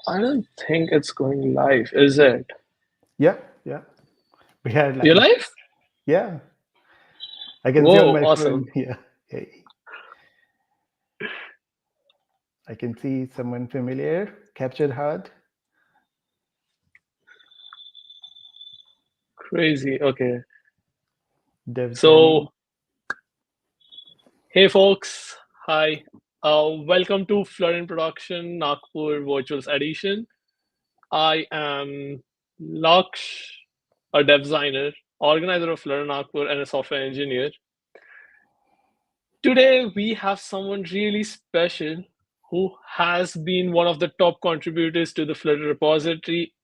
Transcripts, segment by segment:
I don't think it's going live, is it? Yeah, yeah. We are You're live. live? Yeah, I can see on Whoa, my phone. awesome. Yeah. Hey, I can see someone familiar. Captured heart. Crazy. Okay. Dev So, Journey. hey folks. Hi. Welcome to Flutter Production Nagpur Virtuals Edition. I am Laksh, a dev designer, organizer of Flutter Nagpur, and a software engineer. Today, we have someone really special who has been one of the top contributors to the Flutter repository,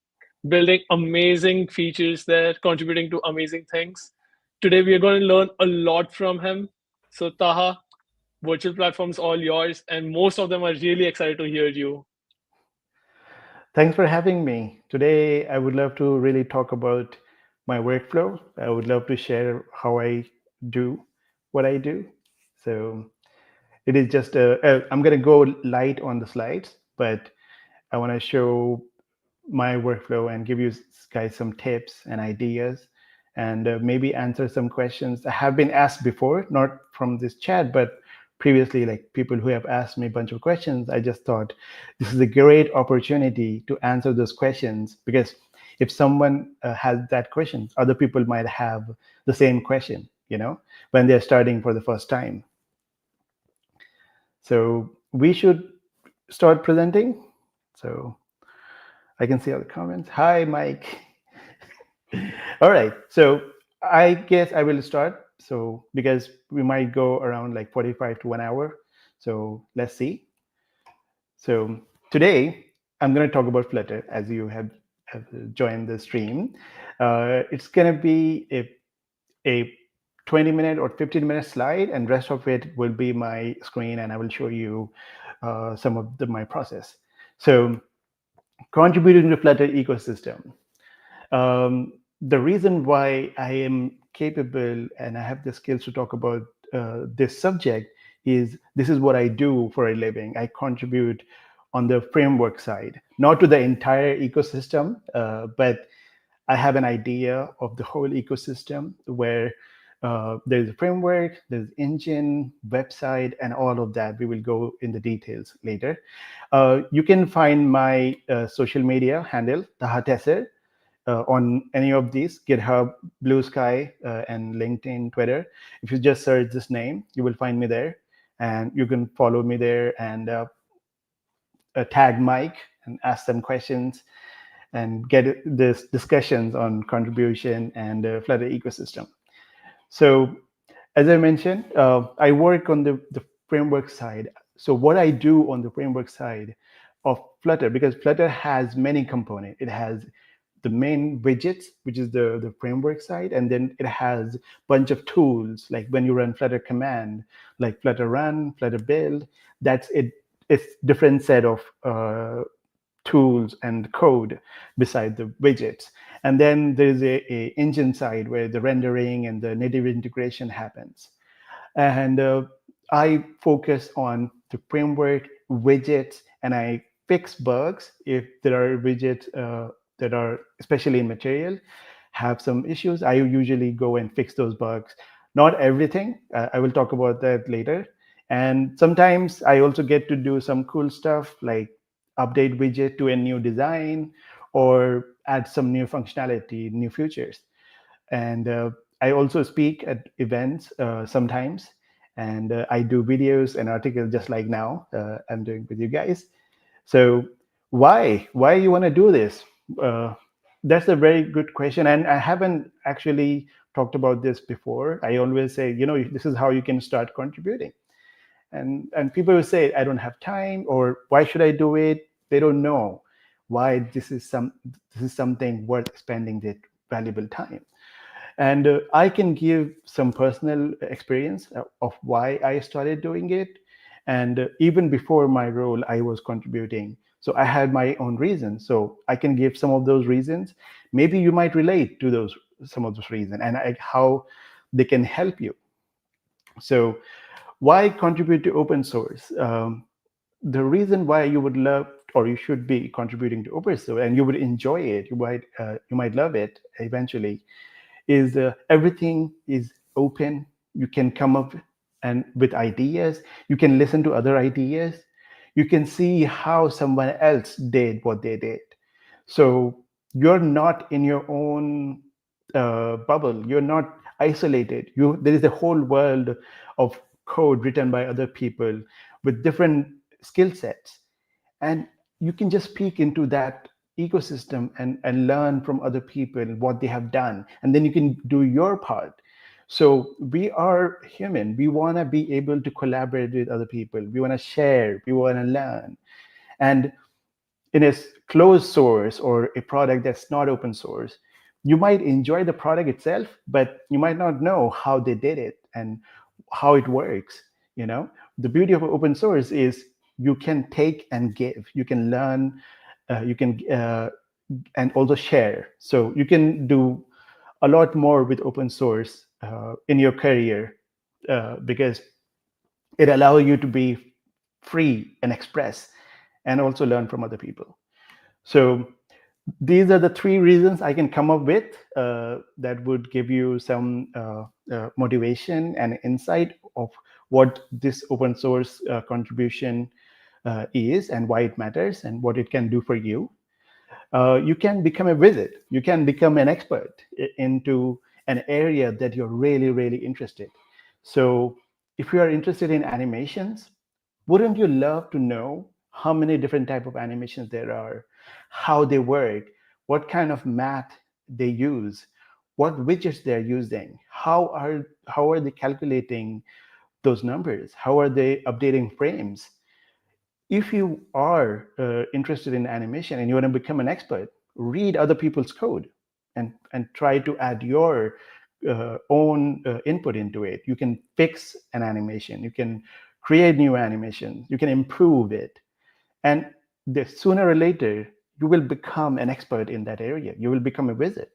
building amazing features there, contributing to amazing things. Today, we are going to learn a lot from him. So, Taha, virtual platforms all yours, and most of them are really excited to hear you. Thanks for having me. Today, I would love to really talk about my workflow. I would love to share how I do what I do. So it is just I'm going to go light on the slides, but I want to show my workflow and give you guys some tips and ideas and maybe answer some questions that have been asked before, not from this chat, but previously, like people who have asked me a bunch of questions. I just thought this is a great opportunity to answer those questions because if someone has that question, other people might have the same question, when they're starting for the first time. So we should start presenting. So I can see all the comments. Hi, Mike. All right. So I guess I will start. So because we might go around like 45 to 1 hour. So let's see. So today I'm going to talk about Flutter as you have joined the stream. It's going to be a 20-minute or 15-minute slide, and rest of it will be my screen, and I will show you some of my process. So contributing to Flutter ecosystem. The reason why I am capable and I have the skills to talk about this subject is this is what I do for a living. I contribute on the framework side, not to the entire ecosystem, but I have an idea of the whole ecosystem where there's a framework, there's engine, website, and all of that. We will go in the details later. You can find my social media handle, Taha Tesser, on any of these: GitHub, Blue Sky, and LinkedIn, Twitter. If you just search this name, you will find me there, and you can follow me there and tag Mike and ask them questions and get this discussions on contribution and Flutter ecosystem. So, as I mentioned, I work on the framework side. So, what I do on the framework side of Flutter, because Flutter has many components. It has the main widgets, which is the framework side, and then it has a bunch of tools, like when you run Flutter command, like Flutter run, Flutter build. That's it. It's different set of tools and code beside the widgets. And then there's a engine side where the rendering and the native integration happens. And I focus on the framework widgets, and I fix bugs if there are widgets that are, especially in material, have some issues. I usually go and fix those bugs. Not everything. I will talk about that later. And sometimes I also get to do some cool stuff like update widget to a new design or add some new functionality, new features. And I also speak at events sometimes, and I do videos and articles just like now I'm doing with you guys. So why you want to do this? Uh, that's a very good question, and I haven't actually talked about this before. I always say, this is how you can start contributing, and people will say, I don't have time, or why should I do it? They don't know why this is something worth spending that valuable time. And I can give some personal experience of why I started doing it. And even before my role, I was contributing. So I had my own reasons. So I can give some of those reasons. Maybe you might relate to some of those reasons and how they can help you. So why contribute to open source? The reason why you would love or you should be contributing to open source, and you would enjoy it, you might love it eventually, is everything is open. You can come up and with ideas. You can listen to other ideas. You can see how someone else did what they did. So you're not in your own bubble. You're not isolated. There is a whole world of code written by other people with different skill sets, and you can just peek into that ecosystem and learn from other people what they have done, and then you can do your part. So we are human. We want to be able to collaborate with other people. We want to share. We want to learn. And in a closed source or a product that's not open source, you might enjoy the product itself, but you might not know how they did it and how it works. The beauty of open source is you can take and give. You can learn. You can and also share. So you can do a lot more with open source in your career because it allows you to be free and express and also learn from other people. So these are the three reasons I can come up with that would give you some motivation and insight of what this open source contribution is and why it matters and what it can do for you. You can become a wizard. You can become an expert into an area that you're really, really interested. So if you are interested in animations, wouldn't you love to know how many different type of animations there are, how they work, what kind of math they use, what widgets they're using, how are they calculating those numbers, how are they updating frames? If you are interested in animation and you want to become an expert, read other people's code and try to add your own input into it. You can fix an animation, you can create new animation, you can improve it. And sooner or later, you will become an expert in that area. You will become a wizard.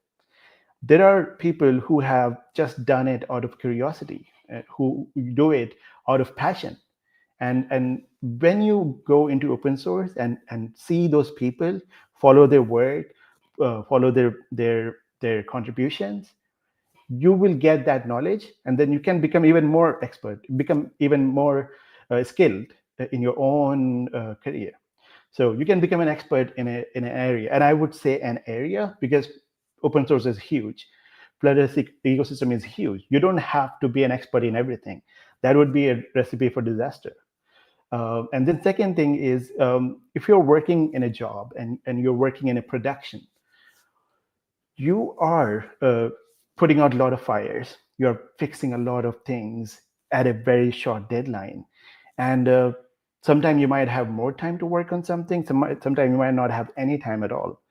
There are people who have just done it out of curiosity, who do it out of passion. And when you go into open source and see those people follow their work, follow their contributions, you will get that knowledge, and then you can become even more expert, become even more skilled in your own career. So you can become an expert in an area, and I would say an area because open source is huge. Flutter's ecosystem is huge. You don't have to be an expert in everything. That would be a recipe for disaster. And then second thing is, if you're working in a job and you're working in a production, you are putting out a lot of fires. You're fixing a lot of things at a very short deadline. And sometimes you might have more time to work on something. Sometimes you might not have any time at all.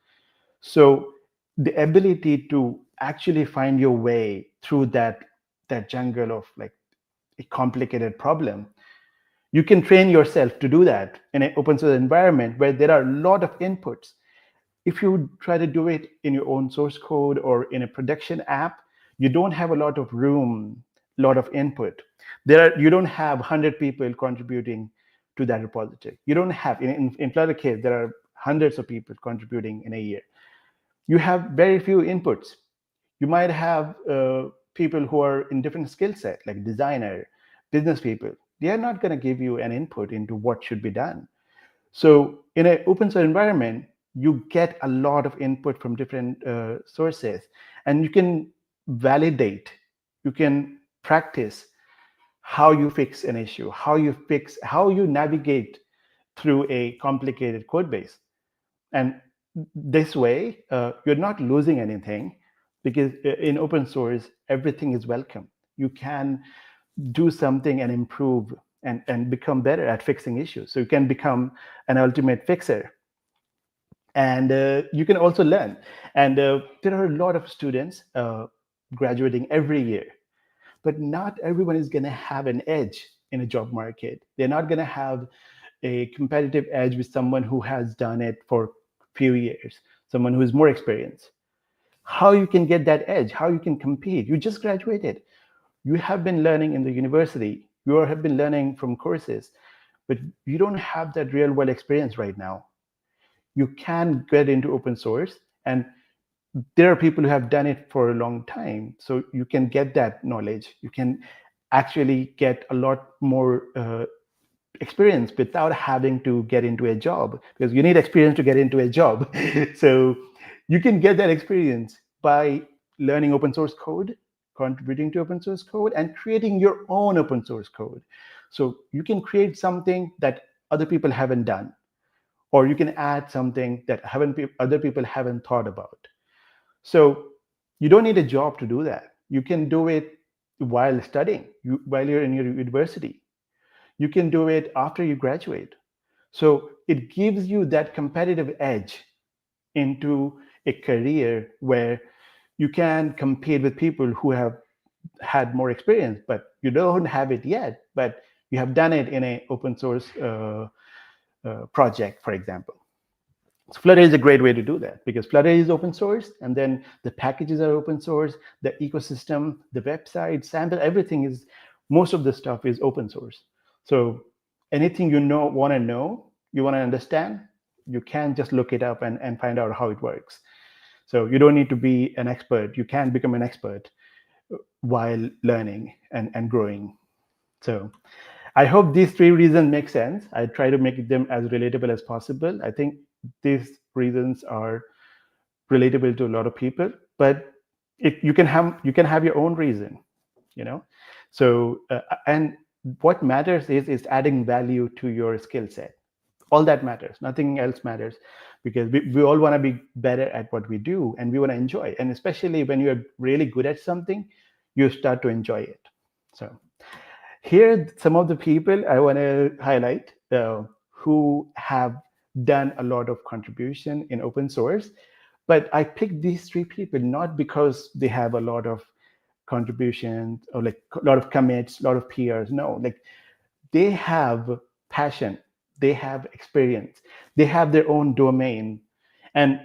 So the ability to actually find your way through that jungle of like a complicated problem, you can train yourself to do that in an open source environment where there are a lot of inputs. If you try to do it in your own source code or in a production app, you don't have a lot of room, a lot of input. You don't have 100 people contributing to that repository. You don't have, in Flutter case, there are hundreds of people contributing in a year. You have very few inputs. You might have people who are in different skill set, like designer, business people. They are not going to give you an input into what should be done. So in an open source environment, you get a lot of input from different sources, and you can validate, you can practice how you fix an issue, how you navigate through a complicated code base. And this way, you're not losing anything because in open source, everything is welcome. You can do something and improve and become better at fixing issues. So you can become an ultimate fixer. And you can also learn. And there are a lot of students graduating every year, but not everyone is going to have an edge in a job market. They're not going to have a competitive edge with someone who has done it for a few years, someone who is more experienced. How you can get that edge, how you can compete. You just graduated. You have been learning in the university. You have been learning from courses, but you don't have that real world experience right now. you can get into open source, and there are people who have done it for a long time, so you can get that knowledge. You can actually get a lot more experience without having to get into a job, because you need experience to get into a job. So you can get that experience by learning open source code, contributing to open source code, and creating your own open source code. So you can create something that other people haven't done, or you can add something that other people haven't thought about. So you don't need a job to do that. You can do it while studying, while you're in your university. You can do it after you graduate. So it gives you that competitive edge into a career where you can compete with people who have had more experience, but you don't have it yet, but you have done it in an open source project, for example. So Flutter is a great way to do that, because Flutter is open source, and then the packages are open source, the ecosystem, the website, sample, everything is, most of the stuff is open source. So anything you want to know, you want to understand, you can just look it up and find out how it works. So you don't need to be an expert. You can become an expert while learning and growing. So I hope these three reasons make sense. I try to make them as relatable as possible. I think these reasons are relatable to a lot of people, but you can have your own reason, you know. So and what matters is adding value to your skill set. All that matters. Nothing else matters, because we all want to be better at what we do, and we want to enjoy. And especially when you're really good at something, you start to enjoy it. So here some of the people I want to highlight who have done a lot of contribution in open source. But I picked these three people not because they have a lot of contributions or like a lot of commits, a lot of peers. No, like they have passion, they have experience, they have their own domain. And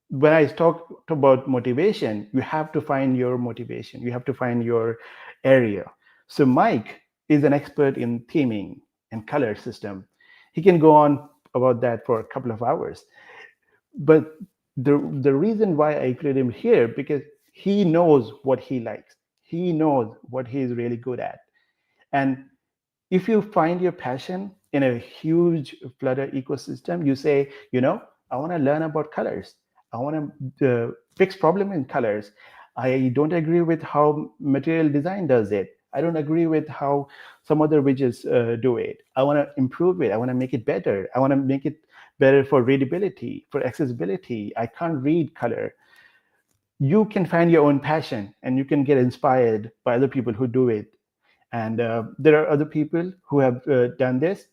when I talked about motivation, you have to find your motivation, you have to find your area. So Mike is an expert in theming and color system. He can go on about that for a couple of hours. But the reason why I include him here, because he knows what he likes, he knows what he is really good at. And if you find your passion in a huge Flutter ecosystem, you say, I want to learn about colors. I want to fix problem in colors. I don't agree with how material design does it. I don't agree with how some other widgets do it. I want to improve it. I want to make it better. I want to make it better for readability, for accessibility. I can't read color. You can find your own passion, and you can get inspired by other people who do it. And there are other people who have done this.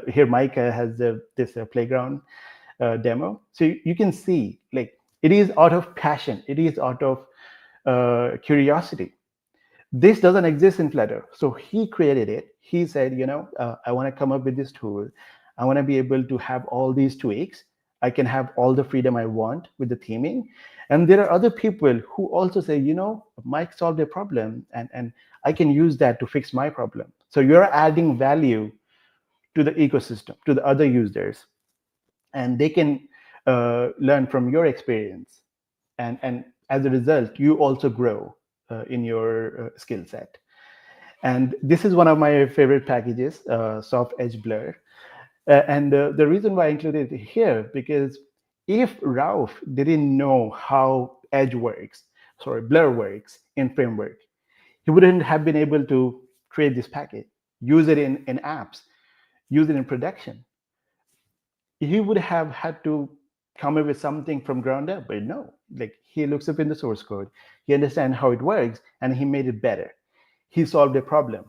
Here, Mike has this playground demo. So you can see, like, it is out of passion. It is out of curiosity. This doesn't exist in Flutter. So he created it. He said, I want to come up with this tool. I want to be able to have all these tweaks. I can have all the freedom I want with the theming. And there are other people who also say, Mike solved a problem, and I can use that to fix my problem. So you're adding value to the ecosystem, to the other users, and they can learn from your experience. And as a result, you also grow in your skill set. And this is one of my favorite packages, Soft Edge Blur. And the reason why I included it here, because if Ralph didn't know how Blur works in framework, he wouldn't have been able to create this package, use it in apps, use it in production. He would have had to come up with something from ground up, but no, like he looks up in the source code, he understands how it works, and he made it better. He solved a problem.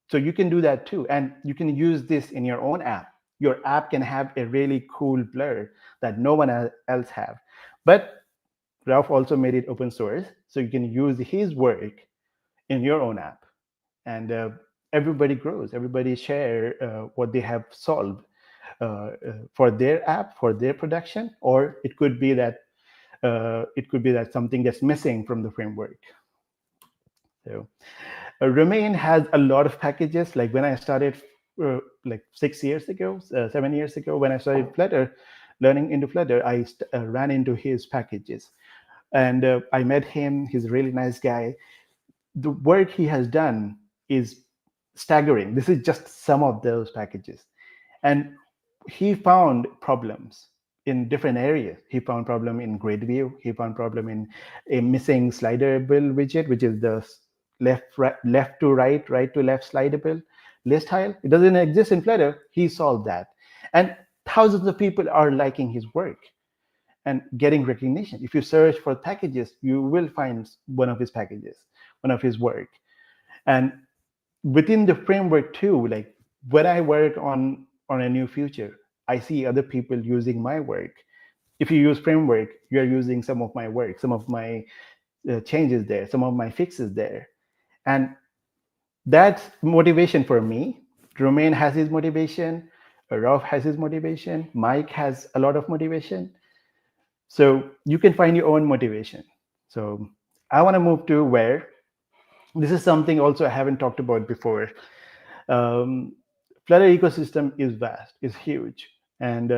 So you can do that too, and you can use this in your own app. Your app can have a really cool blur that no one else have. But Ralph also made it open source, so you can use his work in your own app. And everybody grows, everybody share what they have solved for their app, for their production. Or it could be that something that's missing from the framework. So Remain has a lot of packages. Like when I started like 6 years ago, 7 years ago, when I started Flutter, learning into Flutter, I ran into his packages, and I met him. He's a really nice guy. The work he has done is staggering. This is just some of those packages. And he found problems in different areas. He found problem in grid view. He found problem in a missing slidable widget, which is the left to right, right to left slidable list tile. It doesn't exist in Flutter. He solved that. And thousands of people are liking his work and getting recognition. If you search for packages, you will find one of his packages, one of his work. And within the framework too, like when I work on a new feature, I see other people using my work. If you use framework, you're using some of my work, some of my changes there, some of my fixes there. And that's motivation for me. Romain has his motivation, Rauf has his motivation, Mike has a lot of motivation. So you can find your own motivation. So I want to move to where this is something also I haven't talked about before. Um, Flutter ecosystem is vast, is huge, and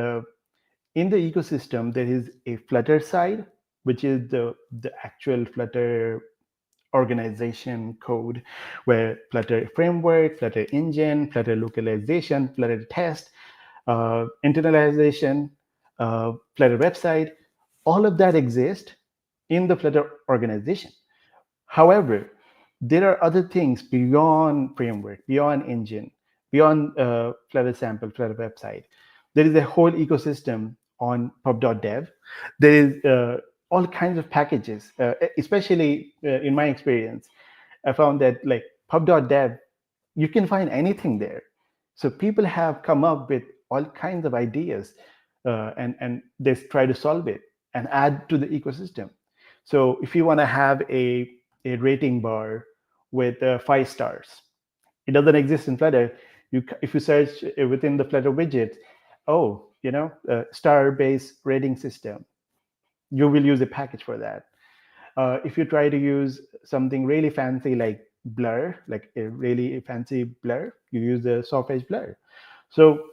in the ecosystem there is a Flutter side, which is the actual Flutter organization code, where Flutter framework, Flutter engine, Flutter localization, Flutter test, internalization, Flutter website, all of that exists in the Flutter organization. However, there are other things beyond framework, beyond engine, beyond Flutter sample, Flutter website. There is a whole ecosystem on pub.dev. There is all kinds of packages, especially in my experience. I found that like pub.dev, you can find anything there. So people have come up with all kinds of ideas, and they try to solve it and add to the ecosystem. So if you want to have a rating bar with 5 stars, it doesn't exist in Flutter. If you search within the Flutter widget, oh, star-based rating system, you will use a package for that. If you try to use something really fancy like blur, like a really fancy blur, you use the soft edge blur. So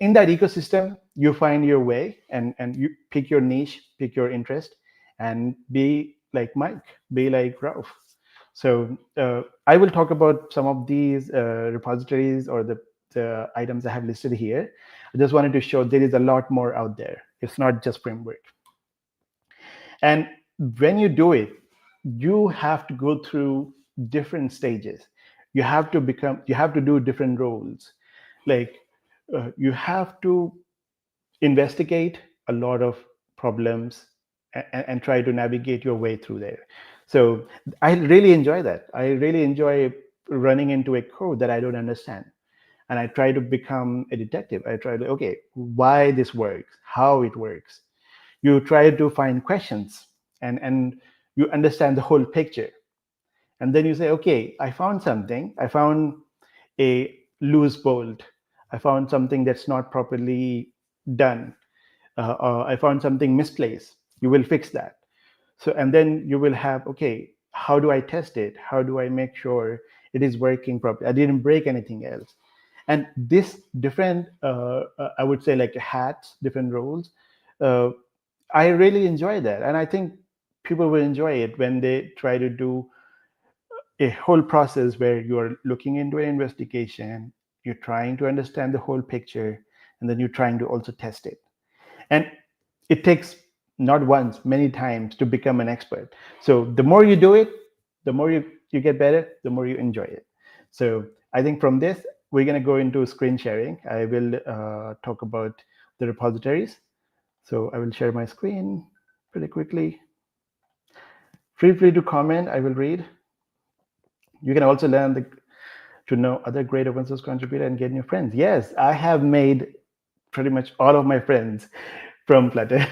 in that ecosystem, you find your way, and you pick your niche, pick your interest, and be like Mike, be like Ralph. So I will talk about some of these repositories or the items I have listed here. I just wanted to show there is a lot more out there. It's not just framework. And when you do it, you have to go through different stages. You have to do different roles. Like you have to investigate a lot of problems and try to navigate your way through there. So I really enjoy that. I really enjoy running into a code that I don't understand. And I try to become a detective. I try to, okay, why this works, how it works. You try to find questions, and you understand the whole picture. And then you say, okay, I found something. I found a loose bolt. I found something that's not properly done. I found something misplaced. You will fix that. So, and then you will have, okay, how do I test it? How do I make sure it is working properly? I didn't break anything else. And this different, I would say like hats, different roles. Uh, I really enjoy that. And I think people will enjoy it when they try to do a whole process where you're looking into an investigation, you're trying to understand the whole picture, and then you're trying to also test it. And it takes not once, many times to become an expert. So the more you do it, the more you get better, the more you enjoy it. So I think from this, we're going to go into screen sharing. I will talk about the repositories. So I will share my screen pretty quickly. Feel free to comment. I will read. You can also learn to know other great open source contributors and get new friends. Yes, I have made pretty much all of my friends from Flutter.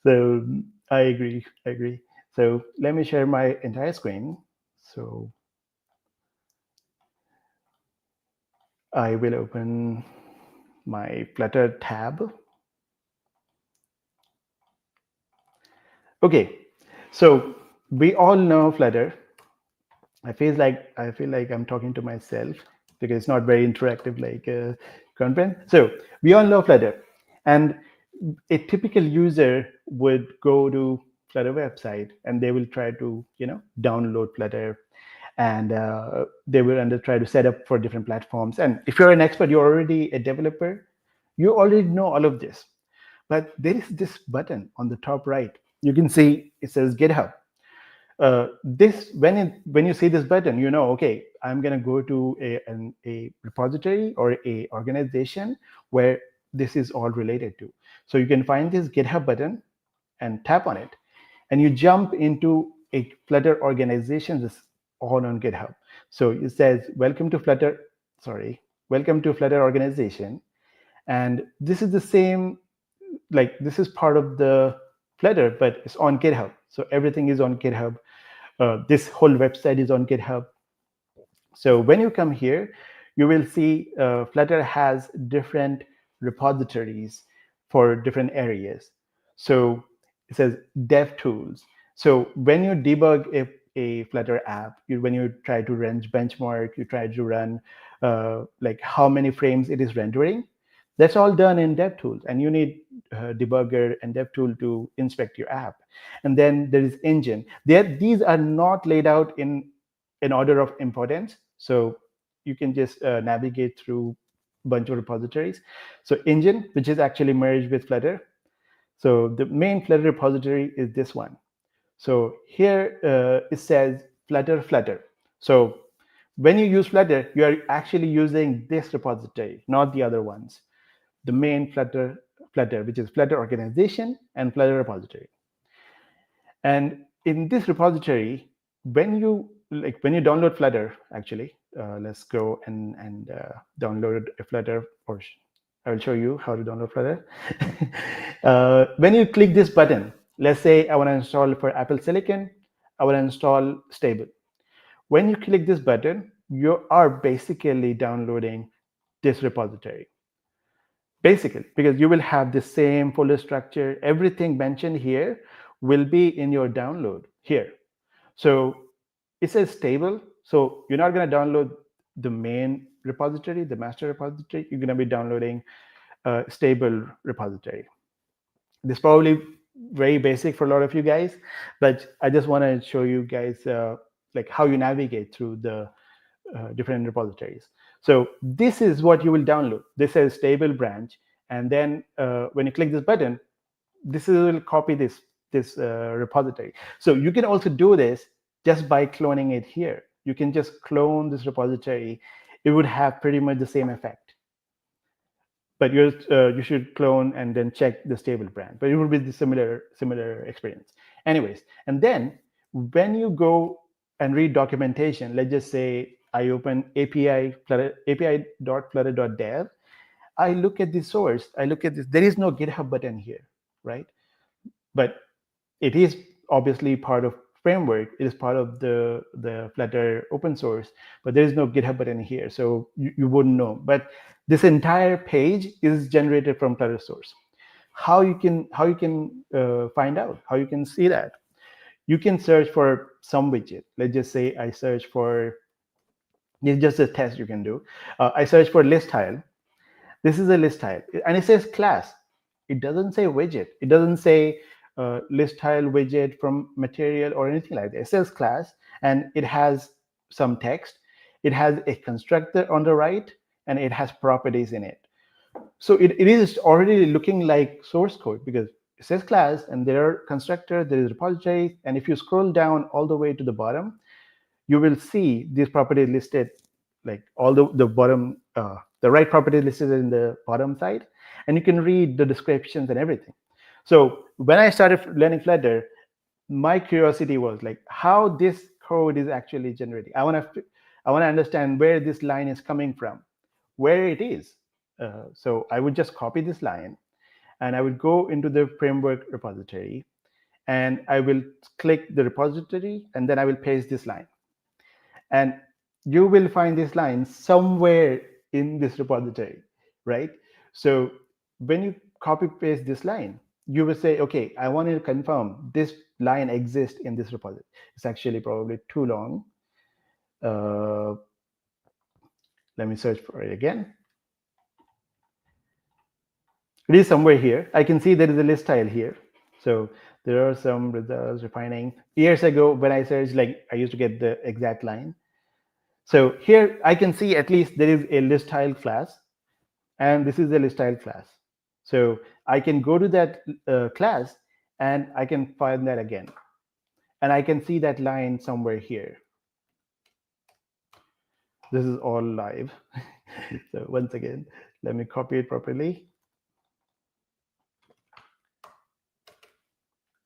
So I agree. I agree. So let me share my entire screen. So I will open my Flutter tab. Okay, so we all know Flutter. I feel like I'm talking to myself because it's not very interactive like conference. So we all know Flutter, and a typical user would go to Flutter website and they will try to, download Flutter, and they will try to set up for different platforms. And if you're an expert, you're already a developer, you already know all of this. But there is this button on the top right. You can see it says GitHub. This when you see this button, you know, okay, I'm going to go to a repository or a organization where this is all related to. So you can find this GitHub button and tap on it, and you jump into a Flutter organization that's all on GitHub. So it says, welcome to Flutter organization. And this is the same, like this is part of the Flutter, but it's on GitHub. So everything is on GitHub. This whole website is on GitHub. So when you come here, you will see Flutter has different repositories for different areas. So it says dev tools. So when you debug a Flutter app, when you try to run benchmark, you try to run like how many frames it is rendering, that's all done in DevTools, and you need debugger and DevTool to inspect your app. And then there is engine. These are not laid out in order of importance, so you can just navigate through a bunch of repositories. So engine, which is actually merged with Flutter. So the main Flutter repository is this one. So here it says Flutter. So when you use Flutter, you are actually using this repository, not the other ones. The main Flutter, which is Flutter organization and Flutter repository. And in this repository, when you download Flutter, actually, let's go and download a Flutter, or I will show you how to download Flutter. When you click this button, let's say I want to install for Apple Silicon, I want to install Stable. When you click this button, you are basically downloading this repository. Basically, because you will have the same folder structure, everything mentioned here will be in your download here. So it says stable. So you're not going to download the main repository, the master repository. You're going to be downloading a stable repository. This is probably very basic for a lot of you guys, but I just want to show you guys like how you navigate through the different repositories. So this is what you will download. This is stable branch, and then when you click this button, this will copy this repository. So you can also do this just by cloning it here. You can just clone this repository. It would have pretty much the same effect. But you should clone and then check the stable branch. But it will be the similar experience. Anyways, and then when you go and read documentation, let's just say I open api.flutter.dev. I look at the source. I look at this. There is no GitHub button here, right? But it is obviously part of framework. It is part of the Flutter open source, but there is no GitHub button here, so you wouldn't know. But this entire page is generated from Flutter source. How you can find out, how you can see that? You can search for some widget. Let's just say I search for, this is just a test you can do. I search for list tile. This is a list tile, and it says class. It doesn't say widget. It doesn't say list tile widget from material or anything like that. It says class, and it has some text. It has a constructor on the right, and it has properties in it. So it is already looking like source code, because it says class, and there are constructor, there is repository, and if you scroll down all the way to the bottom, you will see these properties listed, like all the bottom, the right property listed in the bottom side, and you can read the descriptions and everything. So when I started learning Flutter, my curiosity was like how this code is actually generating. I want to understand where this line is coming from, where it is. So I would just copy this line, and I would go into the framework repository, and I will click the repository, and then I will paste this line. And you will find this line somewhere in this repository, right? So when you copy paste this line, you will say, okay, I want to confirm this line exists in this repository. It's actually probably too long. Let me search for it again. It is somewhere here. I can see there is a list style here. So there are some results refining. Years ago, when I searched, like I used to get the exact line. So here I can see at least there is a list style class, and this is a list style class. So I can go to that class and I can find that again. And I can see that line somewhere here. This is all live. So once again, let me copy it properly.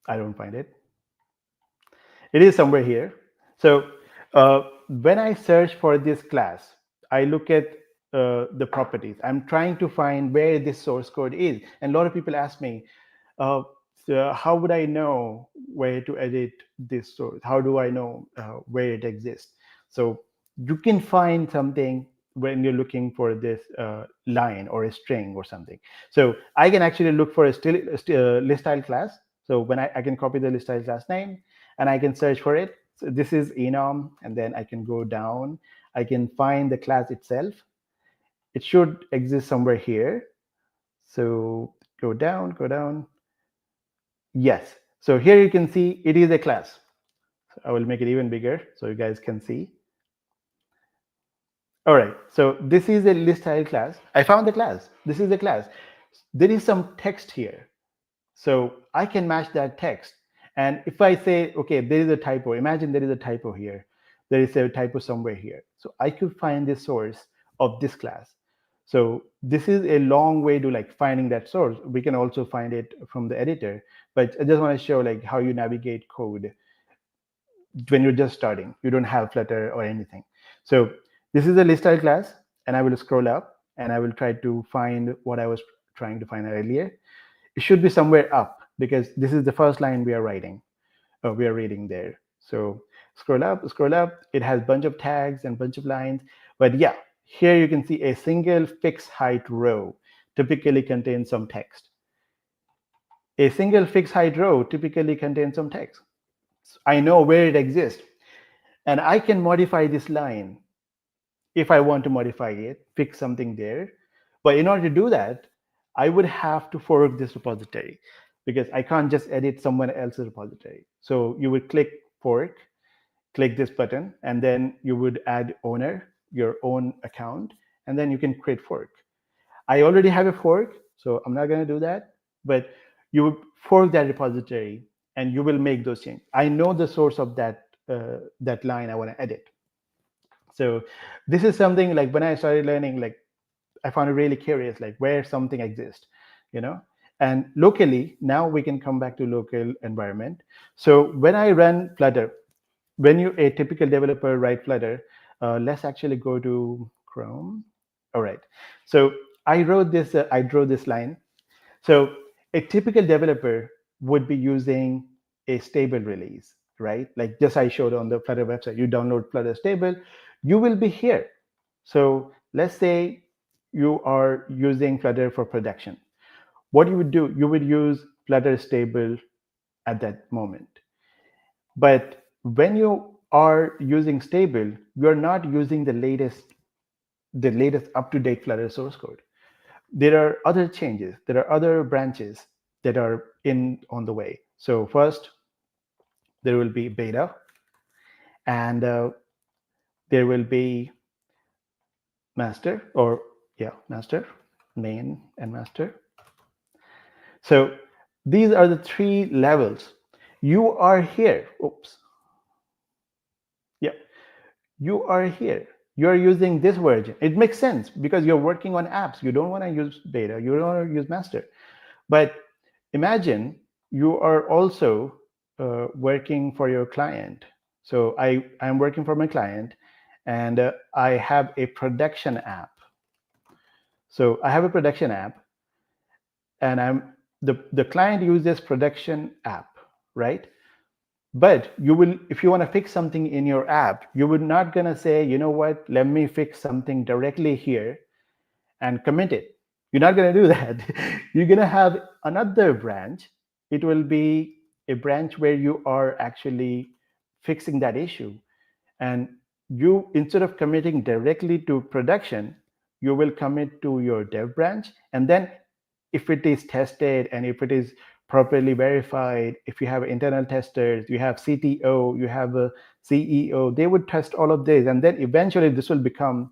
I don't find it. It is somewhere here. So when I search for this class, I look at the properties. I'm trying to find where this source code is. And a lot of people ask me, uh, so how would I know where to edit this source? How do I know where it exists? So you can find something when you're looking for this line or a string or something. So I can actually look for a list style class. So when I can copy the list style class name and I can search for it. So this is enum, and then I can go down. I can find the class itself. It should exist somewhere here. So go down, go down. Yes. So here you can see it is a class. So I will make it even bigger so you guys can see. All right. So this is a list style class. I found the class. This is the class. There is some text here. So I can match that text. And if I say, okay, there is a typo, imagine there is a typo here. There is a typo somewhere here. So I could find the source of this class. So this is a long way to like finding that source. We can also find it from the editor, but I just want to show like how you navigate code when you're just starting. You don't have Flutter or anything. So this is a list style class, and I will scroll up and I will try to find what I was trying to find earlier. It should be somewhere up because this is the first line we are writing. We are reading there. So scroll up, scroll up. It has a bunch of tags and bunch of lines. But yeah, here you can see a single fixed height row typically contains some text. A single fixed height row typically contains some text. I know where it exists. And I can modify this line if I want to modify it, fix something there. But in order to do that, I would have to fork this repository because I can't just edit someone else's repository. So you would click fork, click this button, and then you would add owner, your own account, and then you can create fork. I already have a fork, so I'm not going to do that. But you would fork that repository, and you will make those changes. I know the source of that line I want to edit. So this is something like when I started learning, like I found it really curious, like where something exists, you know. And locally, now we can come back to local environment. So when I run Flutter, when you a typical developer write Flutter, let's actually go to Chrome. All right. So I wrote this. I drew this line. So a typical developer would be using a stable release, right? Like just I showed on the Flutter website, you download Flutter stable, you will be here. So let's say you are using Flutter for production. What you would do, you would use Flutter stable at that moment. But when you are using stable, you're not using the latest up-to-date Flutter source code. There are other changes, there are other branches that are in on the way. So first, there will be beta, and there will be master, or yeah, master, main, and master. So these are the three levels. You are here. Oops. Yeah, you are here. You're using this version. It makes sense because you're working on apps. You don't want to use beta. You don't want to use master. But imagine you are also working for your client. So I'm working for my client, and I have a production app. So I have a production app, and the client uses production app, right? But you will, if you want to fix something in your app, you would not gonna say, you know what, let me fix something directly here and commit it. You're not going to do that. You're going to have another branch. It will be a branch where you are actually fixing that issue. And you, instead of committing directly to production, you will commit to your dev branch. And then if it is tested and if it is properly verified, if you have internal testers, you have CTO, you have a CEO, they would test all of this, and then eventually this will become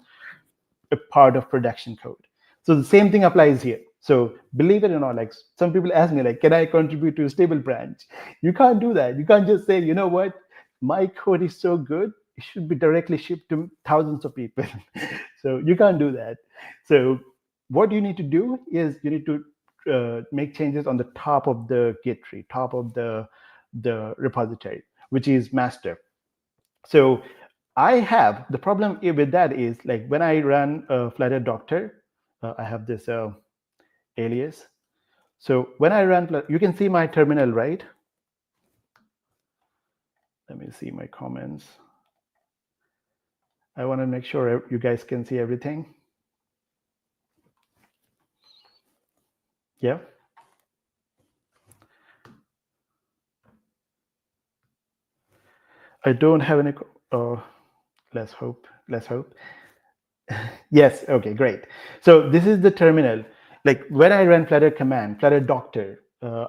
a part of production code. So the same thing applies here. So believe it or not, like some people ask me, like, can I contribute to a stable branch? You can't do that. You can't just say, you know what, my code is so good, it should be directly shipped to thousands of people. So you can't do that. So what you need to do is you need to make changes on the top of the Git tree, top of the repository, which is master. So I have the problem with that is like when I run Flutter Doctor, I have this alias. So when I run, you can see my terminal, right? Let me see my comments. I want to make sure you guys can see everything. Yeah. I don't have any. Let's hope. Let's hope. Yes. Okay. Great. So this is the terminal. Like when I run Flutter command, Flutter Doctor,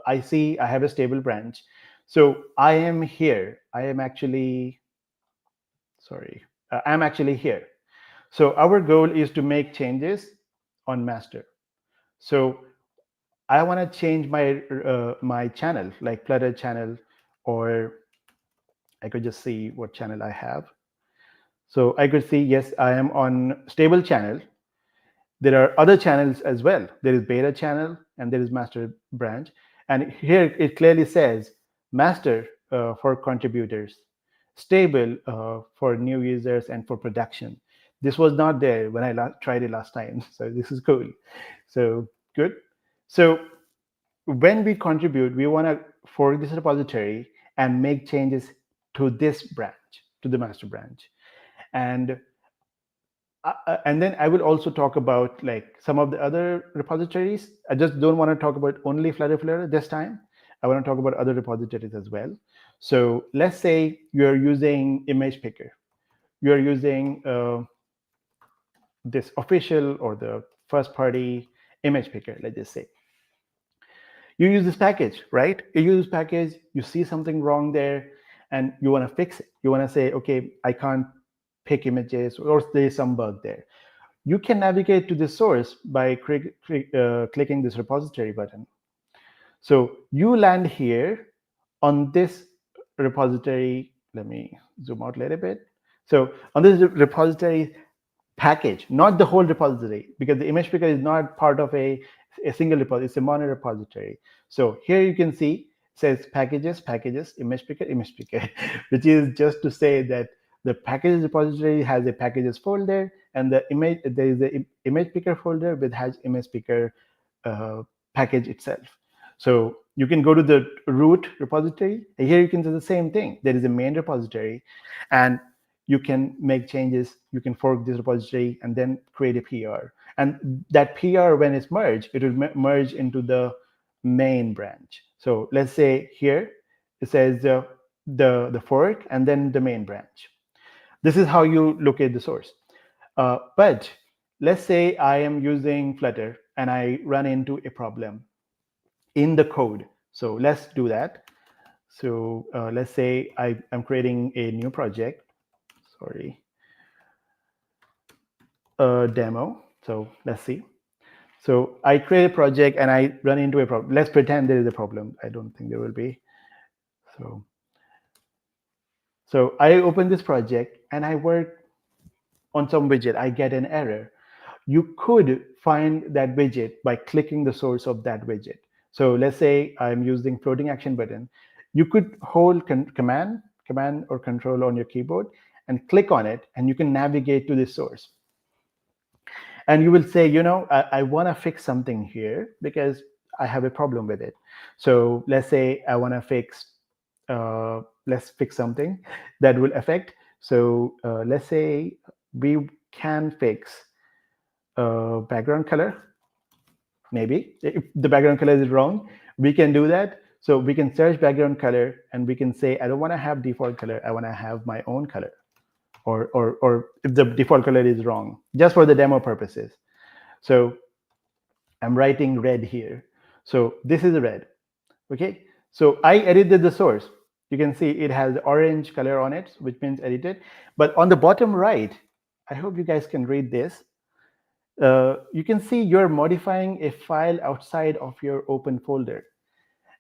I see I have a stable branch. So I am here. I am actually. Sorry. I'm actually here. So our goal is to make changes on master. So I want to change my channel, like Flutter channel, or I could just see what channel I have. So I could see, yes, I am on stable channel. There are other channels as well. There is beta channel and there is master branch. And here it clearly says master for contributors, stable for new users and for production. This was not there when I tried it last time. So this is cool. So good. So when we contribute, we want to fork this repository and make changes to this branch, to the master branch. And then I will also talk about like some of the other repositories. I just don't want to talk about only Flutter this time. I want to talk about other repositories as well. So let's say you're using image picker. You're using this official or the first party image picker, let's just say. You use this package, right? You use this package, you see something wrong there, and you want to fix it. You want to say, okay, I can't pick images, or there's some bug there. You can navigate to the source by clicking this repository button. So you land here on this repository. Let me zoom out a little bit. So on this repository package, not the whole repository, because the image picker is not part of a single repository, it's a mono repository. So here you can see it says packages, packages, image picker, which is just to say that the packages repository has a packages folder, and there is the image picker folder which has image picker package itself. So you can go to the root repository, and here you can do the same thing. There is a main repository, and you can make changes, you can fork this repository, and then create a PR. And that PR, when it's merged, it will merge into the main branch. So let's say here, it says the fork, and then the main branch. This is how you locate the source. But let's say I am using Flutter, and I run into a problem in the code. So let's do that. So let's say I'm creating a new project. Sorry, a demo. So let's see. So I create a project and I run into a problem. Let's pretend there is a problem. I don't think there will be. So I open this project and I work on some widget. I get an error. You could find that widget by clicking the source of that widget. So let's say I'm using floating action button. You could hold command or control on your keyboard and click on it, and you can navigate to the source. And you will say, I want to fix something here because I have a problem with it. So let's say I want to fix, let's fix something that will affect. So let's say we can fix background color. Maybe if the background color is wrong, we can do that. So we can search background color and we can say, I don't want to have default color. I want to have my own color. Or if the default color is wrong, just for the demo purposes. So I'm writing red here. So this is red. Okay, so I edited the source. You can see it has the orange color on it, which means edited. But on the bottom right, I hope you guys can read this. You can see you're modifying a file outside of your open folder.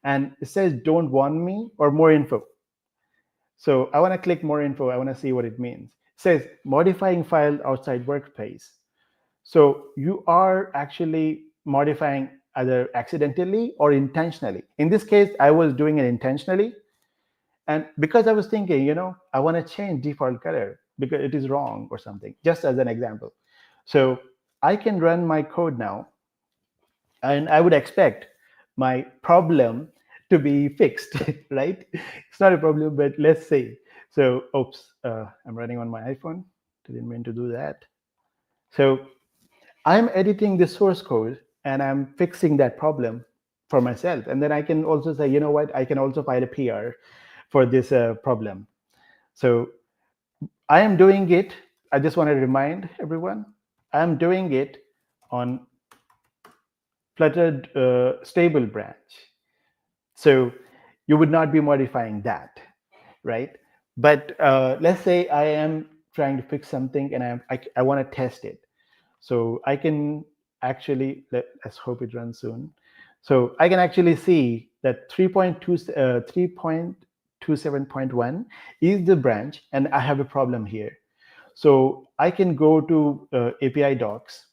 And it says don't warn me or more info. So I want to click more info. I want to see what it means. It says modifying file outside workspace. So you are actually modifying either accidentally or intentionally. In this case, I was doing it intentionally. And because I was thinking, I want to change default color because it is wrong or something, just as an example. So I can run my code now, and I would expect my problem to be fixed, right? It's not a problem, but let's say. So, oops, I'm running on my iPhone. Didn't mean to do that. So I'm editing the source code and I'm fixing that problem for myself. And then I can also say, you know what, I can also file a PR for this problem. So I am doing it. I just want to remind everyone, I'm doing it on Flutter stable branch. So you would not be modifying that, right? But let's say I am trying to fix something and I want to test it. So I can actually, let's hope it runs soon. So I can actually see that 3.27.1 is the branch, and I have a problem here. So I can go to API docs.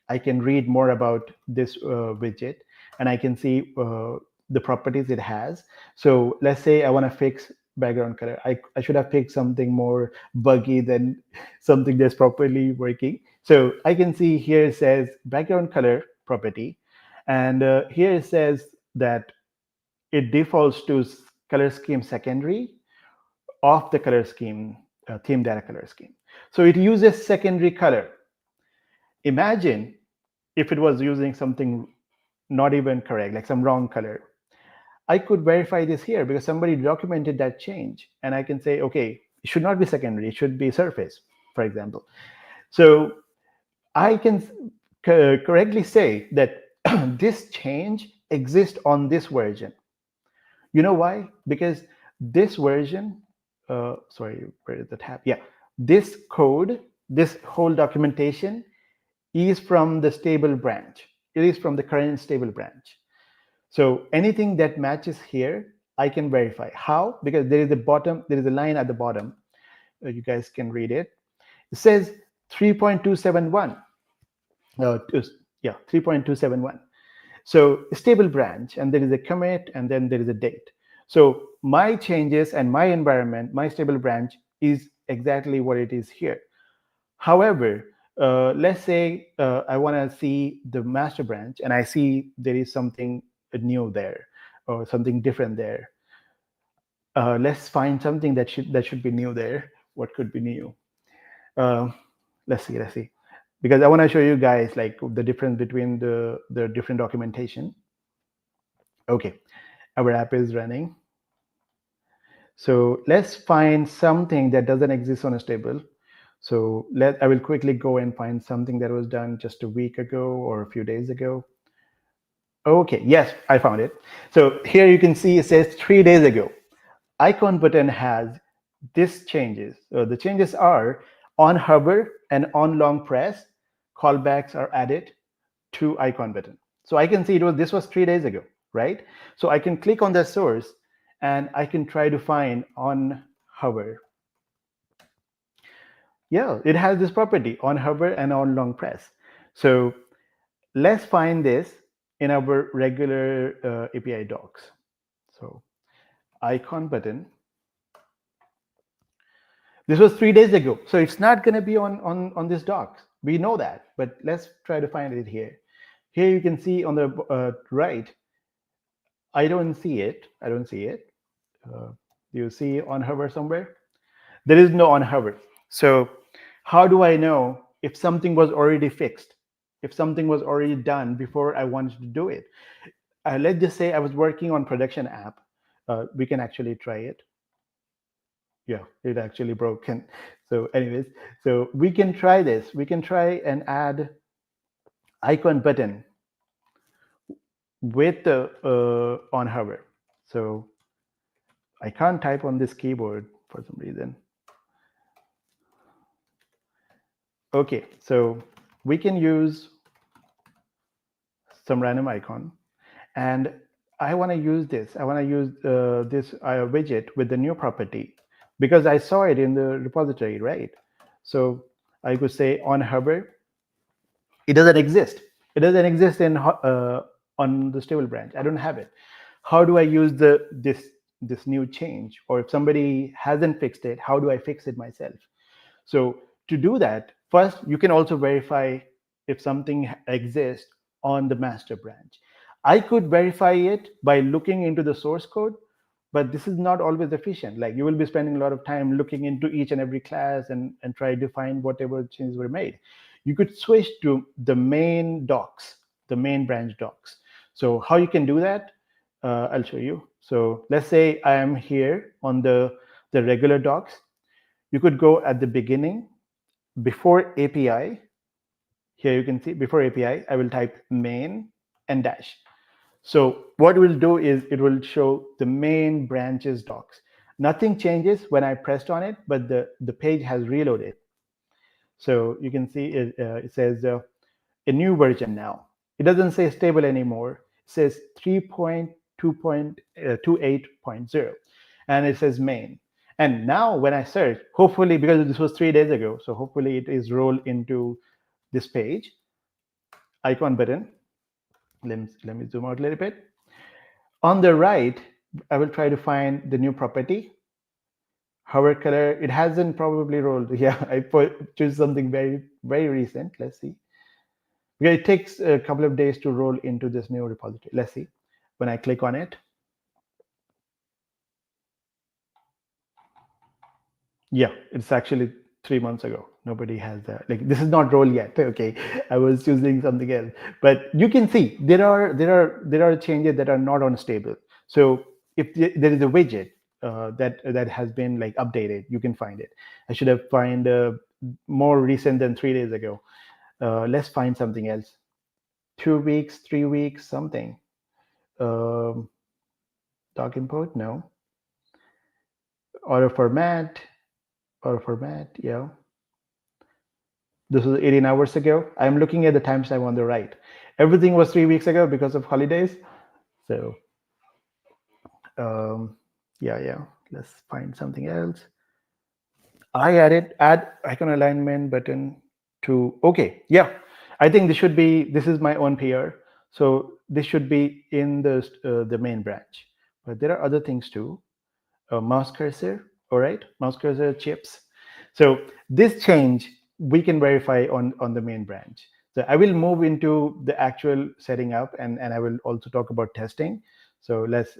I can read more about this widget, and I can see the properties it has. So let's say I want to fix background color. I should have picked something more buggy than something that's properly working. So I can see here it says background color property, and here it says that it defaults to color scheme secondary of the color scheme, theme data color scheme. So it uses secondary color. Imagine if it was using something not even correct, like some wrong color. I could verify this here because somebody documented that change. And I can say, okay, it should not be secondary, it should be surface, for example. So I can correctly say that this change exists on this version. You know why? Because this version, sorry, where is the tab? Yeah, this code, this whole documentation is from the stable branch. It is from the current stable branch. So anything that matches here, I can verify. How? Because there is a line at the bottom. You guys can read it. It says 3.271. Yeah, 3.271. So stable branch, and there is a commit, and then there is a date. So my changes and my environment, my stable branch is exactly what it is here. However, let's say I want to see the master branch and I see there is something new there or something different there. Let's find something that should be new there. What could be new? Uh, let's see. Because I want to show you guys like the difference between the different documentation. Okay, our app is running. So let's find something that doesn't exist on a stable. So I will quickly go and find something that was done just a week ago or a few days ago. Okay, yes, I found it. So here you can see it says 3 days ago. Icon button has this changes. The changes are on hover and on long press, callbacks are added to icon button. So I can see this was 3 days ago, right? So I can click on the source and I can try to find on hover. Yeah, it has this property on hover and on long press. So let's find this in our regular API docs. So icon button. This was 3 days ago. So it's not going to be on this docs. We know that, but let's try to find it here. Here you can see on the right, I don't see it. I don't see it. Do you see on hover somewhere? There is no on hover. So how do I know if something was already fixed? If something was already done before I wanted to do it? Let's just say I was working on production app. We can actually try it. Yeah, it actually broken. So anyways, so we can try this. We can try and add icon button with on hover. So I can't type on this keyboard for some reason. Okay, so we can use some random icon, and I want to use this. I want to use this widget with the new property because I saw it in the repository, right? So I could say on hover, it doesn't exist. It doesn't exist in on the stable branch. I don't have it. How do I use this new change? Or if somebody hasn't fixed it, how do I fix it myself? So to do that, first you can also verify if something exists on the master branch. I could verify it by looking into the source code, but this is not always efficient. Like you will be spending a lot of time looking into each and every class and try to find whatever changes were made. You could switch to the main docs, the main branch docs. So how you can do that, I'll show you. So let's say I am here on the regular docs. You could go at the beginning, before API. Here you can see before API, I will type main and dash. So what it will do is it will show the main branches docs. Nothing changes when I pressed on it, but the page has reloaded. So you can see it says a new version now. It doesn't say stable anymore. It says 3.2.28.0, and it says main. And now when I search, hopefully, because this was 3 days ago, so hopefully it is rolled into this page, icon button. Let me zoom out a little bit. On the right, I will try to find the new property. Hover color, it hasn't probably rolled. Yeah, I choose something very recent. Let's see. Because it takes a couple of days to roll into this new repository. Let's see. When I click on it, yeah, it's actually 3 months ago. Nobody has that. Like this is not roll yet. Okay, I was choosing something else. But you can see there are changes that are not on stable. So if there is a widget that has been like updated, you can find it. I should have find more recent than 3 days ago. Let's find something else. 2 weeks, 3 weeks, something. Um, doc import, no. Auto format, yeah. This was 18 hours ago. I'm looking at the timestamp on the right. Everything was 3 weeks ago because of holidays. So yeah. Let's find something else. I added add icon alignment button to, okay, yeah. I think this is my own PR. So this should be in the main branch. But there are other things too. Mouse cursor, all right, mouse cursor chips. So this change we can verify on the main branch. So I will move into the actual setting up, and I will also talk about testing. So let's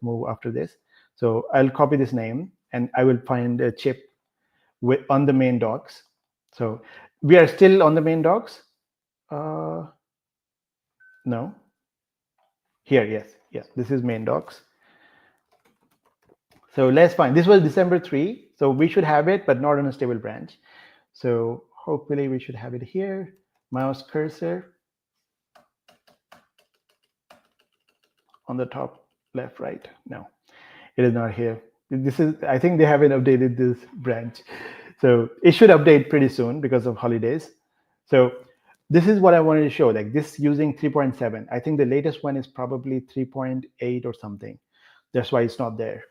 move after this. So I'll copy this name, and I will find a chip on the main docs. So we are still on the main docs. No, here, yes, this is main docs. So let's find, this was December 3. So we should have it, but not on a stable branch. So hopefully we should have it here. Mouse cursor on the top left, right. No, it is not here. This is, I think they haven't updated this branch. So it should update pretty soon because of holidays. So this is what I wanted to show, like this using 3.7. I think the latest one is probably 3.8 or something. That's why it's not there.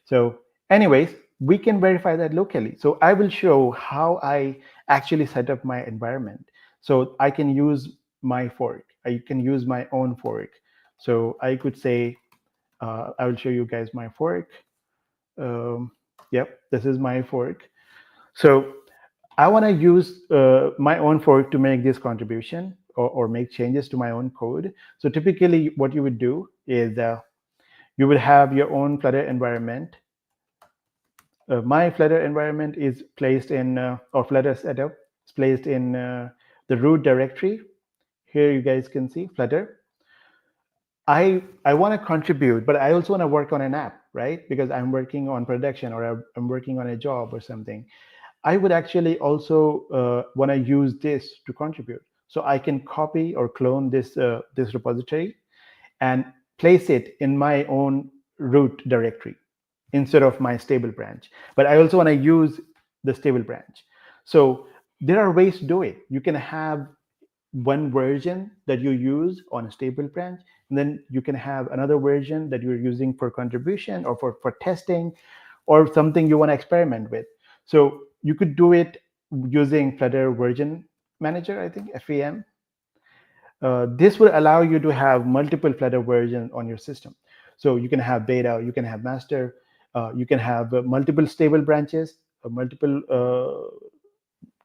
So anyways, we can verify that locally. So I will show how I actually set up my environment. So I can use my fork. I can use my own fork. So I could say, I will show you guys my fork. Yep, this is my fork. So I want to use my own fork to make this contribution or make changes to my own code. So typically what you would do is you will have your own Flutter environment. My Flutter environment is placed in, or Flutter setup is placed in the root directory. Here you guys can see Flutter. I want to contribute, but I also want to work on an app, right? Because I'm working on production or I'm working on a job or something. I would actually also want to use this to contribute. So I can copy or clone this repository, and place it in my own root directory instead of my stable branch. But I also want to use the stable branch. So there are ways to do it. You can have one version that you use on a stable branch, and then you can have another version that you're using for contribution or for testing or something you want to experiment with. So you could do it using Flutter version manager, I think, FVM. This will allow you to have multiple Flutter versions on your system. So you can have beta, you can have master, you can have multiple stable branches, multiple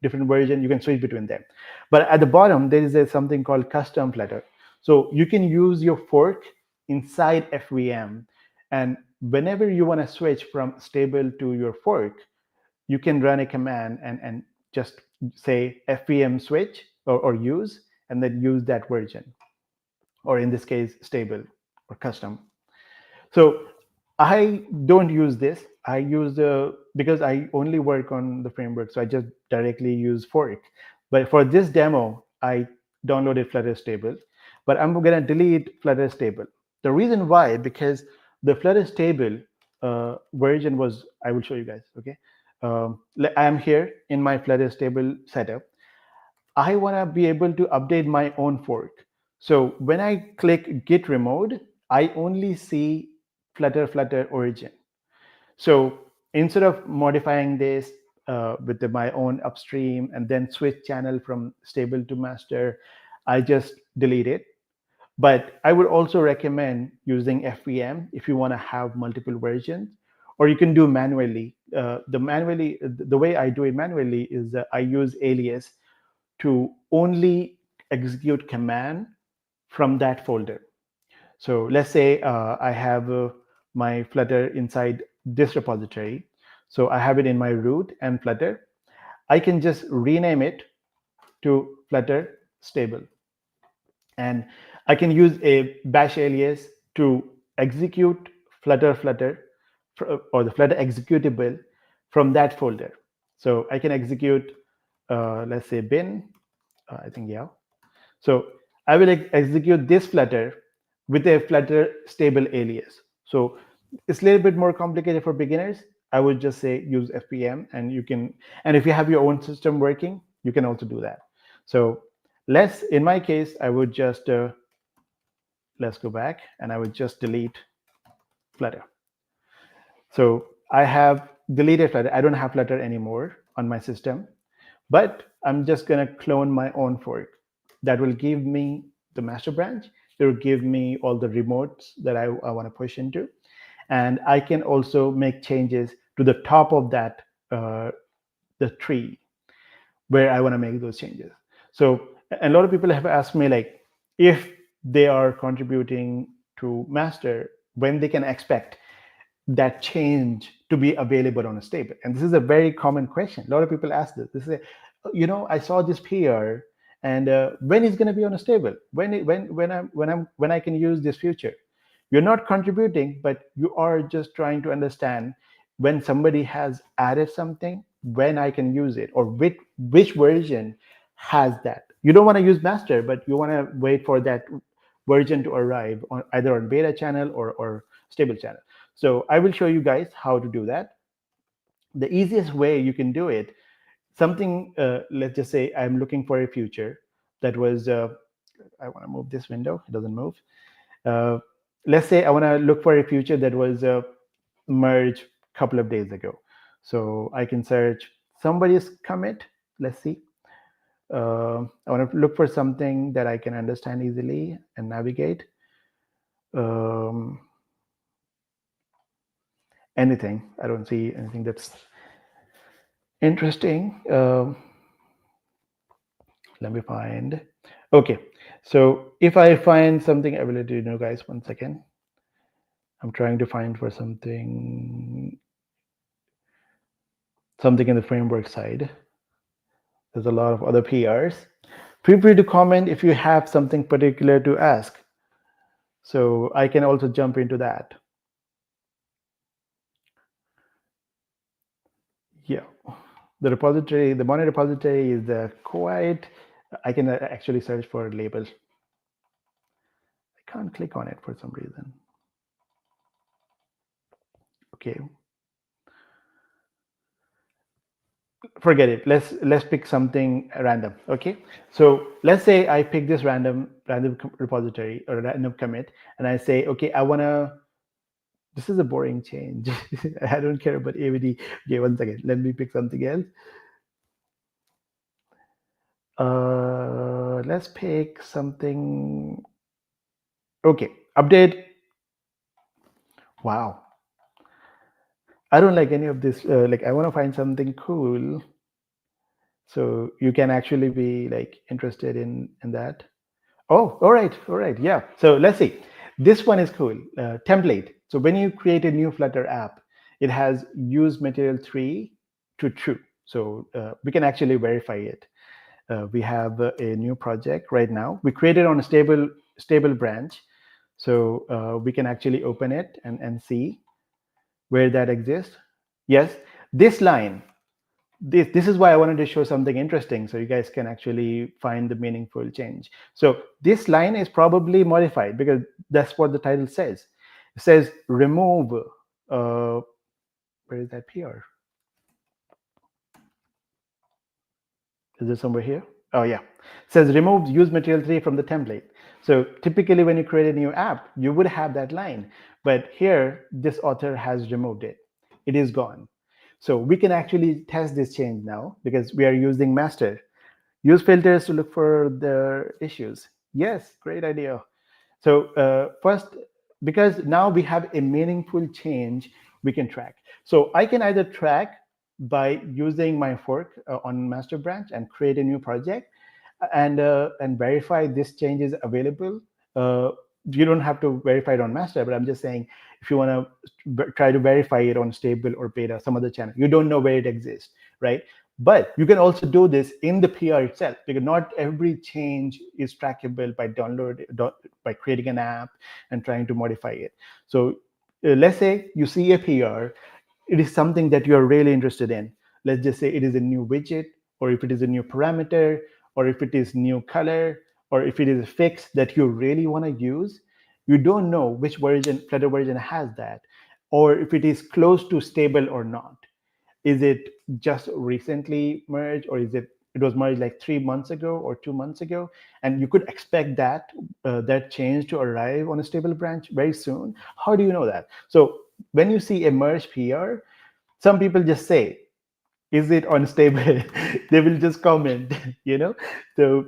different version. You can switch between them. But at the bottom, there is something called custom Flutter. So you can use your fork inside FVM. And whenever you want to switch from stable to your fork, you can run a command and just say FVM switch or use, and then use that version, or in this case, stable or custom. So I don't use this. I use because I only work on the framework, so I just directly use fork. But for this demo, I downloaded Flutter stable, but I'm gonna delete Flutter stable. The reason why, because the Flutter stable version was, I will show you guys. Okay, I am here in my Flutter stable setup. I want to be able to update my own fork. So when I click Git remote, I only see Flutter origin. So instead of modifying this my own upstream and then switch channel from stable to master, I just delete it. But I would also recommend using FVM if you want to have multiple versions, or you can do manually. The way I do it manually is I use alias to only execute command from that folder. So let's say I have my Flutter inside this repository. So I have it in my root and Flutter. I can just rename it to Flutter stable. And I can use a bash alias to execute Flutter or the Flutter executable from that folder. So I can execute, let's say bin, I think, yeah. So I will execute this Flutter with a Flutter stable alias. So it's a little bit more complicated for beginners. I would just say use FPM, and you can, and if you have your own system working, you can also do that. So in my case, I would just, let's go back, and I would just delete Flutter. So I have deleted Flutter. I don't have Flutter anymore on my system, but I'm just going to clone my own fork. That will give me the master branch. It will give me all the remotes that I want to push into. And I can also make changes to the top of that, the tree, where I want to make those changes. So a lot of people have asked me, like, if they are contributing to master, when they can expect that change to be available on a stable. And this is a very common question. A lot of people ask this. They say, I saw this PR, and when is going to be on a stable? When I can use this feature? You're not contributing, but you are just trying to understand when somebody has added something, when I can use it, or which version has that. You don't want to use master, but you want to wait for that version to arrive on either on beta channel or stable channel. So I will show you guys how to do that. The easiest way you can do it, something, let's just say I'm looking for a feature that was, I want to move this window, it doesn't move. Uh, let's say I want to look for a feature that was merged a couple of days ago. So I can search somebody's commit. Let's see. I want to look for something that I can understand easily and navigate. Um, Anything. I don't see anything that's interesting. Let me find. Okay. So if I find something, I will let you know, guys. 1 second. I'm trying to find for something in the framework side. There's a lot of other PRs. Feel free to comment if you have something particular to ask. So I can also jump into that. Yeah. The repository, the mono repository is quite, I can actually search for labels. I can't click on it for some reason. Okay, forget it. Let's pick something random. Okay, so let's say I pick this random repository or random commit, and I say, okay, I wanna. This is a boring change. I don't care about AVD. Okay, one second. Let me pick something else. Let's pick something. Okay, update. Wow, I don't like any of this. Like, I want to find something cool. So you can actually be like interested in that. Oh, all right, yeah. So let's see. This one is cool. Template. So when you create a new Flutter app, it has use material 3 to true. So we can actually verify it. We have a new project right now. We created on a stable branch. So we can actually open it and see where that exists. Yes, this line, this is why I wanted to show something interesting so you guys can actually find the meaningful change. So this line is probably modified because that's what the title says. It says remove, where is that PR? Is it somewhere here? Oh yeah, it says remove use material 3 from the template. So typically when you create a new app, you would have that line, but here this author has removed it. It is gone. So we can actually test this change now because we are using master. Use filters to look for the issues. Yes, great idea. So first, because now we have a meaningful change we can track. So I can either track by using my fork on master branch and create a new project and verify this change is available. Uh, you don't have to verify it on master, but I'm just saying if you want to try to verify it on stable or beta, some other channel, you don't know where it exists, right? But you can also do this in the PR itself because not every change is trackable by creating an app and trying to modify it. So let's say you see a PR, it is something that you're really interested in. Let's just say it is a new widget, or if it is a new parameter, or if it is new color, or if it is a fix that you really want to use. You don't know which Flutter version has that, or if it is close to stable or not. Is it just recently merged, or is it was merged like 3 months ago or 2 months ago, and you could expect that change to arrive on a stable branch very soon? How do you know that? So when you see a merge PR, some people just say, is it unstable? They will just comment, you know. So,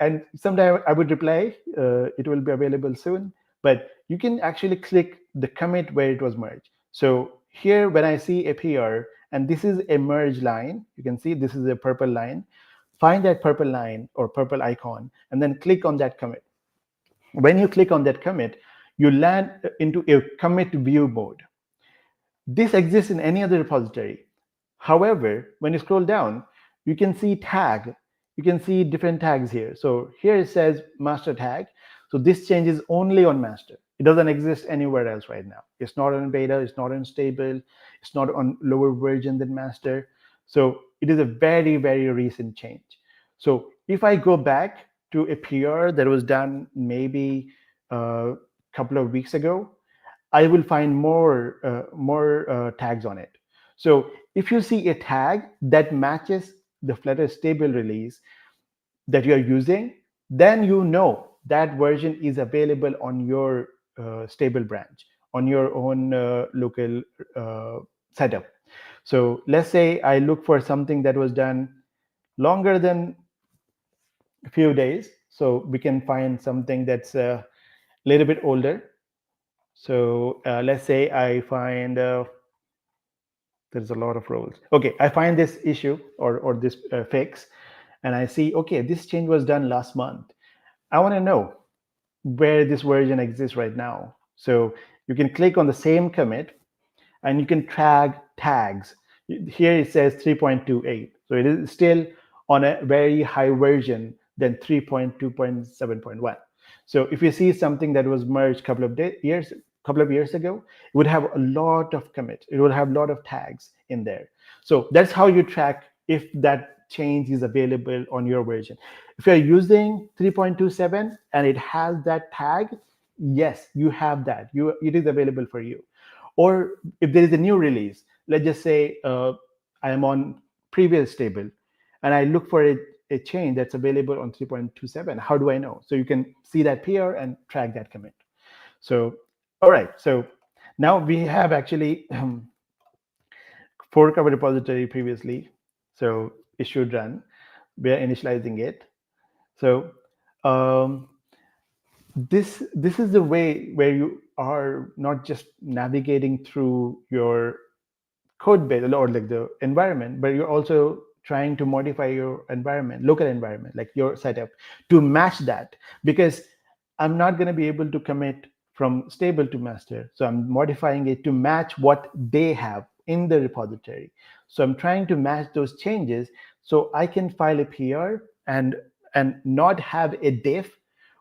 and sometimes I would reply, it will be available soon, but you can actually click the commit where it was merged. So here, when I see a PR, and this is a merge line, you can see this is a purple line. Find that purple line or purple icon, and then click on that commit. When you click on that commit, you land into a commit view mode. This exists in any other repository. However, when you scroll down, you can see tag. You can see different tags here. So here it says master tag. So this change is only on master. It doesn't exist anywhere else right now. It's not on beta, it's not on stable, it's not on lower version than master. So it is a very, very recent change. So if I go back to a PR that was done maybe a couple of weeks ago, I will find more tags on it. So if you see a tag that matches the Flutter stable release that you are using, then you know that version is available on your stable branch, on your own local setup. So let's say I look for something that was done longer than a few days. So we can find something that's a little bit older. So let's say I find there's a lot of roles. Okay, I find this issue or this fix, and I see, okay, this change was done last month. I want to know where this version exists right now. So you can click on the same commit, and you can track tags. Here it says 3.28. So it is still on a very high version than 3.2.7.1. So if you see something that was merged couple of years ago, it would have a lot of commits. It would have a lot of tags in there. So that's how you track if that change is available on your version. If you're using 3.27 and it has that tag, yes, you have that. It is available for you. Or if there is a new release, let's just say I am on previous stable, and I look for a change that's available on 3.27. How do I know? So you can see that PR and track that commit. So, all right. So now we have actually fork our repository previously. So it should run. We are initializing it. So um, this is the way where you are not just navigating through your code base or like the environment, but you're also trying to modify your environment, local environment, like your setup, to match that. Because I'm not going to be able to commit from stable to master, so I'm modifying it to match what they have in the repository. So I'm trying to match those changes so I can file a PR and not have a diff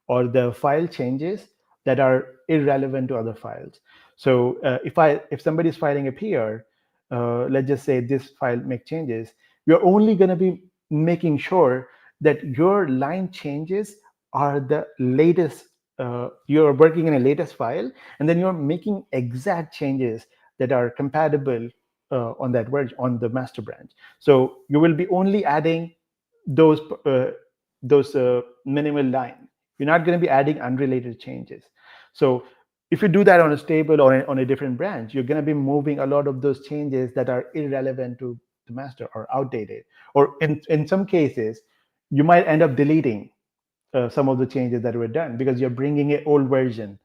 or the file changes that are irrelevant to other files. So if somebody is filing a PR, let's just say this file make changes, you're only going to be making sure that your line changes are the latest. You're working in a latest file, and then you're making exact changes that are compatible on that version on the master branch. So you will be only adding those uh, those minimal line. You're not going to be adding unrelated changes. So if you do that on a stable or on a different branch, you're going to be moving a lot of those changes that are irrelevant to the master or outdated. Or in some cases, you might end up deleting some of the changes that were done because you're bringing an old version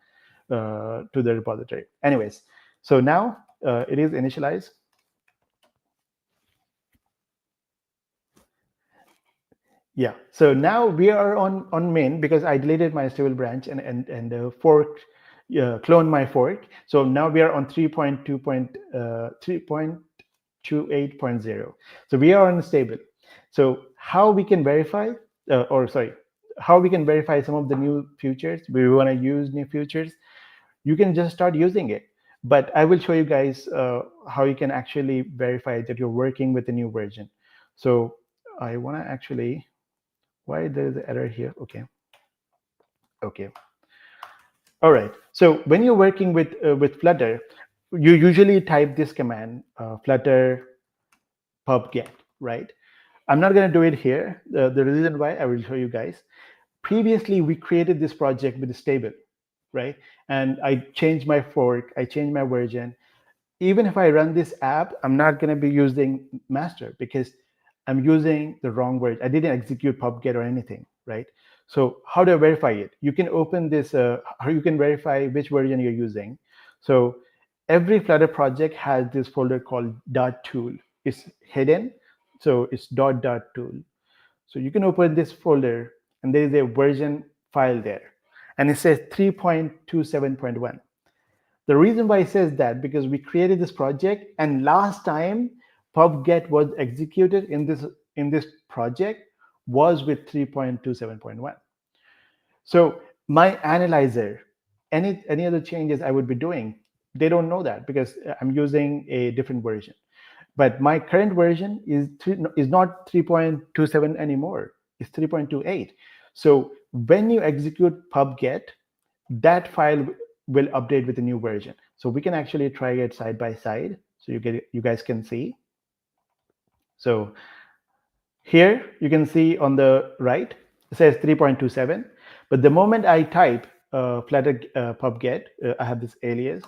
to the repository. Anyways, so now it is initialized. Yeah. So now we are on main because I deleted my stable branch and forked, cloned my fork. So now we are on 3.28.0. So we are on stable. So how we can verify, or sorry, how we can verify some of the new features? We want to use new features. You can just start using it. But I will show you guys how you can actually verify that you're working with the new version. So I want to actually, why there's an error here? Okay. All right. So when you're working with Flutter, you usually type this command, Flutter pub get, right? I'm not going to do it here. The reason why I will show you guys. Previously, we created this project with a stable, right? And I changed my fork, I changed my version. Even if I run this app, I'm not going to be using master because I'm using the wrong word. I didn't execute pubget or anything, right? So how do I verify it? You can open this, or you can verify which version you're using. So every Flutter project has this folder called .tool. It's hidden, so it's .tool. So you can open this folder, and there is a version file there, and it says 3.27.1. The reason why it says that because we created this project, and last time pubget was executed in this project was with 3.27.1. So my analyzer, any other changes I would be doing, they don't know that because I'm using a different version. But my current version is not 3.27 anymore. It's 3.28. So when you execute pubget, that file will update with the new version. So we can actually try it side by side so you guys can see. So here you can see on the right, it says 3.27. But the moment I type Flutter pubget, I have this alias,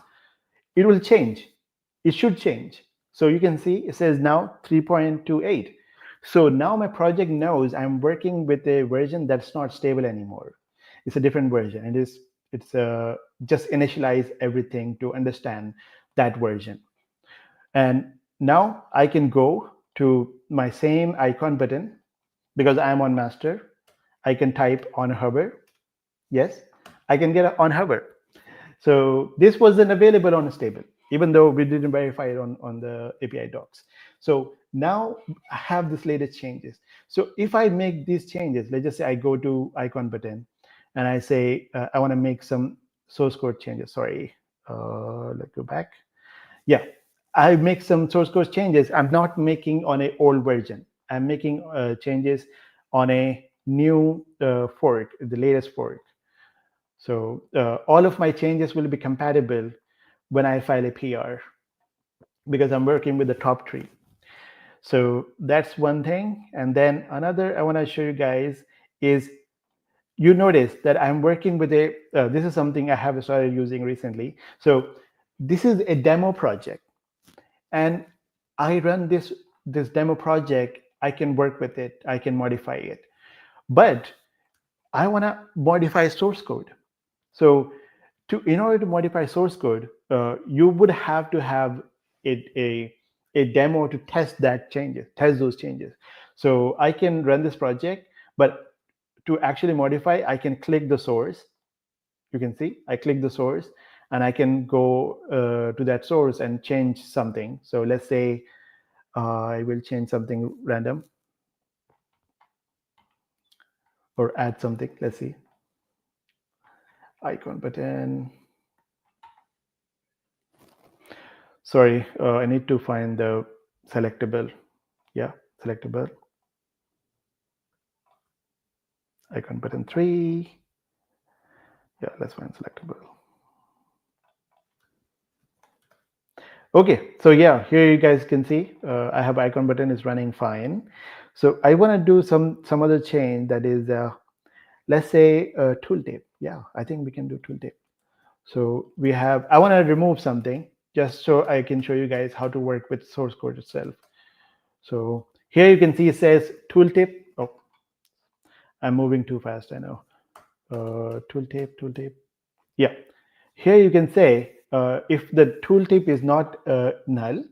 it will change. It should change. So you can see it says now 3.28. So now my project knows I'm working with a version that's not stable anymore. It's a different version. It's just initialize everything to understand that version. And now I can go to my same icon button because I'm on master. I can type on hover. Yes, I can get on hover. So this wasn't available on stable, even though we didn't verify it on the API docs. So now I have this latest changes. So if I make these changes, let's just say I go to icon button and I say, I want to make some source code changes. Sorry, let's go back. Yeah, I make some source code changes. I'm not making on a old version. I'm making changes on a new fork, the latest fork. So all of my changes will be compatible when I file a PR because I'm working with the top tree. So that's one thing. And then another I want to show you guys is you notice that I'm working with this is something I have started using recently. So this is a demo project, and I run this demo project. I can work with it. I can modify it, but I want to modify source code. So in order to modify source code, you would have to have it, a demo to test those changes. So I can run this project, but to actually modify, I can click the source. You can see I click the source, and I can go to that source and change something. So let's say I will change something random or add something. Let's see, icon button. Sorry, I need to find the selectable. Yeah, selectable. Icon button 3. Yeah, let's find selectable. Okay, so yeah, here you guys can see I have icon button is running fine. So I want to do some other change that is, let's say tooltip. Yeah, I think we can do tooltip. So I want to remove something just so I can show you guys how to work with source code itself. So here you can see it says tooltip. Oh, I'm moving too fast, I know. Tooltip. Yeah. Here you can say if the tooltip is not null,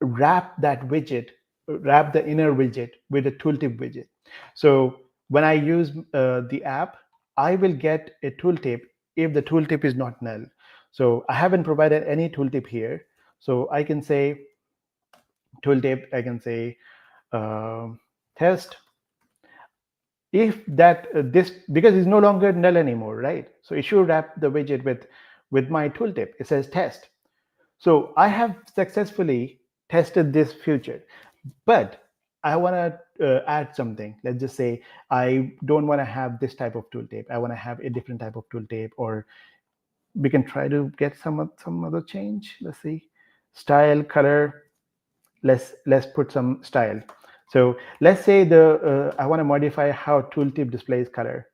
wrap that widget, wrap the inner widget with a tooltip widget. So when I use the app, I will get a tooltip if the tooltip is not null. So I haven't provided any tooltip here. So I can say tooltip, I can say test. If that this because it's no longer null anymore, right? So it should wrap the widget with my tooltip. It says test. So I have successfully tested this feature, but I want to add something. Let's just say I don't want to have this type of tooltip. I want to have a different type of tooltip, or we can try to get some other change. Let's see, style, color. Let's put some style. So let's say I want to modify how tooltip displays color,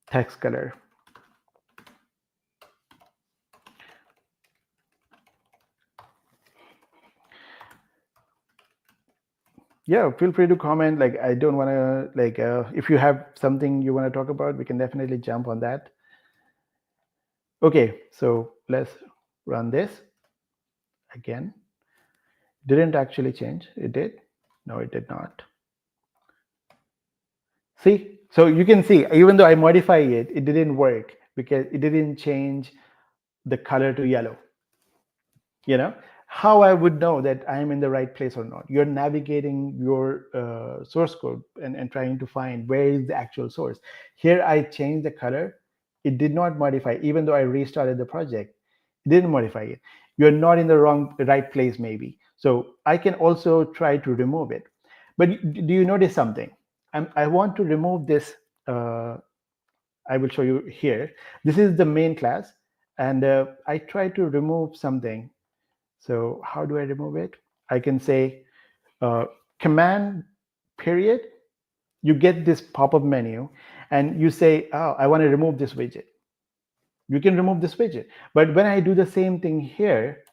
text color. Yeah, feel free to comment. Like, I don't want to, like, if you have something you want to talk about, we can definitely jump on that. Okay, so let's run this again. Didn't actually change. It did. No, it did not. See, so you can see, even though I modify it, it didn't work because it didn't change the color to yellow. You know how I would know that I'm in the right place or not? You're navigating your source code and trying to find where is the actual source. Here I changed the color. It did not modify, even though I restarted the project. It didn't modify it. You're not in the right place, maybe. So I can also try to remove it. But do you notice something? I want to remove this. I will show you here. This is the main class, and I try to remove something. So how do I remove it? I can say command period. You get this pop-up menu, and you say, oh, I want to remove this widget. You can remove this widget. But when I do the same thing here,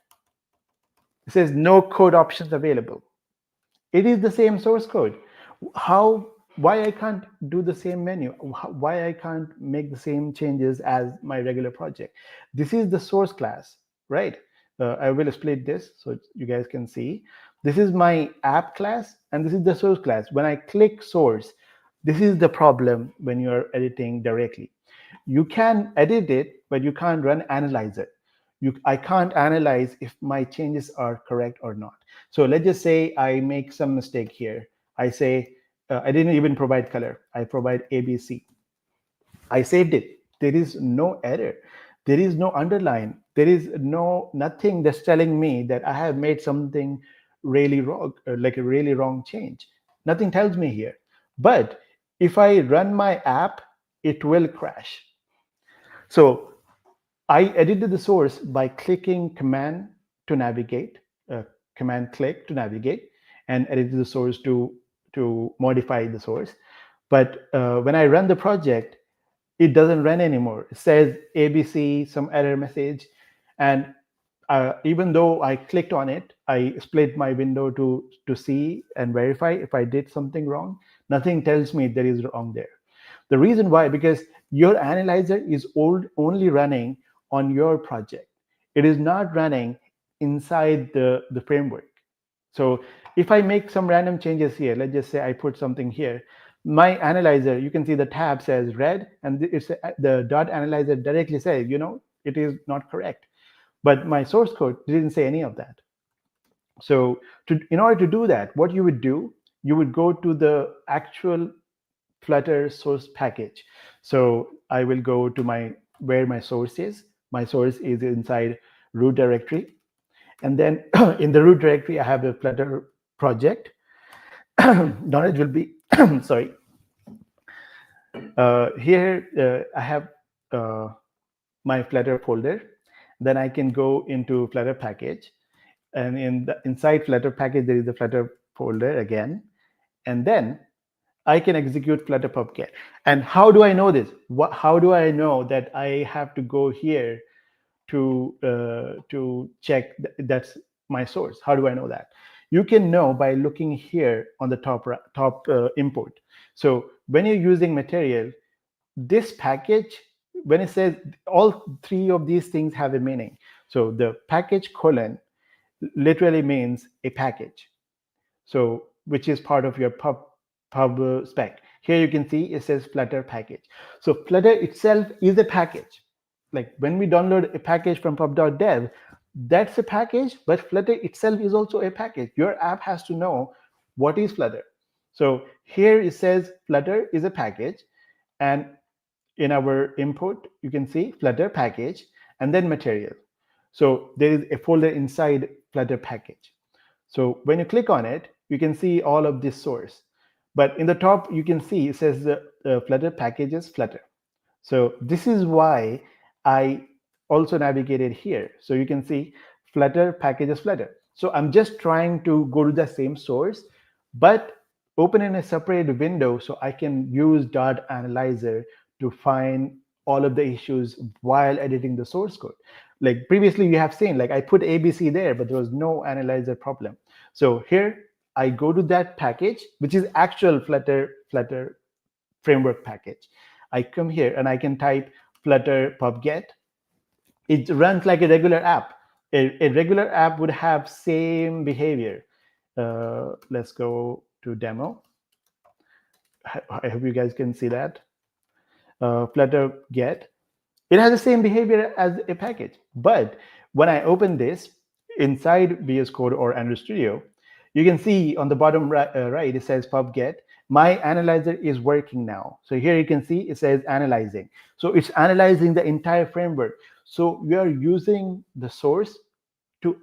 it says no code options available. It is the same source code. Why I can't do the same menu? Why I can't make the same changes as my regular project? This is the source class, right? I will split this so you guys can see. This is my app class, and this is the source class. When I click source, this is the problem when you're editing directly. You can edit it, but you can't run analyzer. I can't analyze if my changes are correct or not. So let's just say I make some mistake here. I say, I didn't even provide color. I provide ABC. I saved it. There is no error. There is no underline. There is nothing that's telling me that I have made something really wrong, like a really wrong change. Nothing tells me here. But if I run my app, it will crash. So I edited the source by clicking command to navigate, command click to navigate, and edited the source to modify the source. But when I run the project, it doesn't run anymore. It says ABC, some error message, and even though I clicked on it, I split my window to see and verify if I did something wrong. Nothing tells me there is wrong there. The reason why, because your analyzer is only running on your project. It is not running inside the framework. So if I make some random changes here, let's just say I put something here, my analyzer, you can see the tab says red, and it's the dot analyzer directly says, it is not correct. But my source code didn't say any of that. So in order to do that, what you would do, you would go to the actual Flutter source package. So I will go to where my source is. My source is inside root directory. And then in the root directory, I have a Flutter project. Knowledge will be, sorry. Here I have my Flutter folder. Then I can go into Flutter package. And inside Flutter package, there is the Flutter folder again. And then I can execute Flutter pubget. And how do I know this? How do I know that I have to go here to check that's my source? How do I know that? You can know by looking here on the top import. So when you're using material, this package, when it says all three of these things have a meaning. So the package colon literally means a package. So which is part of your pub spec. Here you can see it says Flutter package. So Flutter itself is a package. Like when we download a package from pub.dev, that's a package, but Flutter itself is also a package. Your app has to know what is Flutter. So here it says Flutter is a package, and in our import, you can see Flutter package and then material. So there is a folder inside Flutter package. So when you click on it, you can see all of this source. But in the top, you can see it says the Flutter packages Flutter. So this is why I also navigated here. So you can see Flutter packages Flutter. So I'm just trying to go to the same source, but open in a separate window so I can use dot analyzer to find all of the issues while editing the source code. Like previously you have seen, like I put ABC there, but there was no analyzer problem. So here I go to that package, which is actual Flutter framework package. I come here and I can type Flutter pubget. It runs like a regular app. A regular app would have same behavior. Let's go to demo. I hope you guys can see that. Flutter get. It has the same behavior as a package. But when I open this inside VS Code or Android Studio, you can see on the bottom right, it says pubget. My analyzer is working now. So here you can see it says analyzing. So it's analyzing the entire framework. So we are using the source to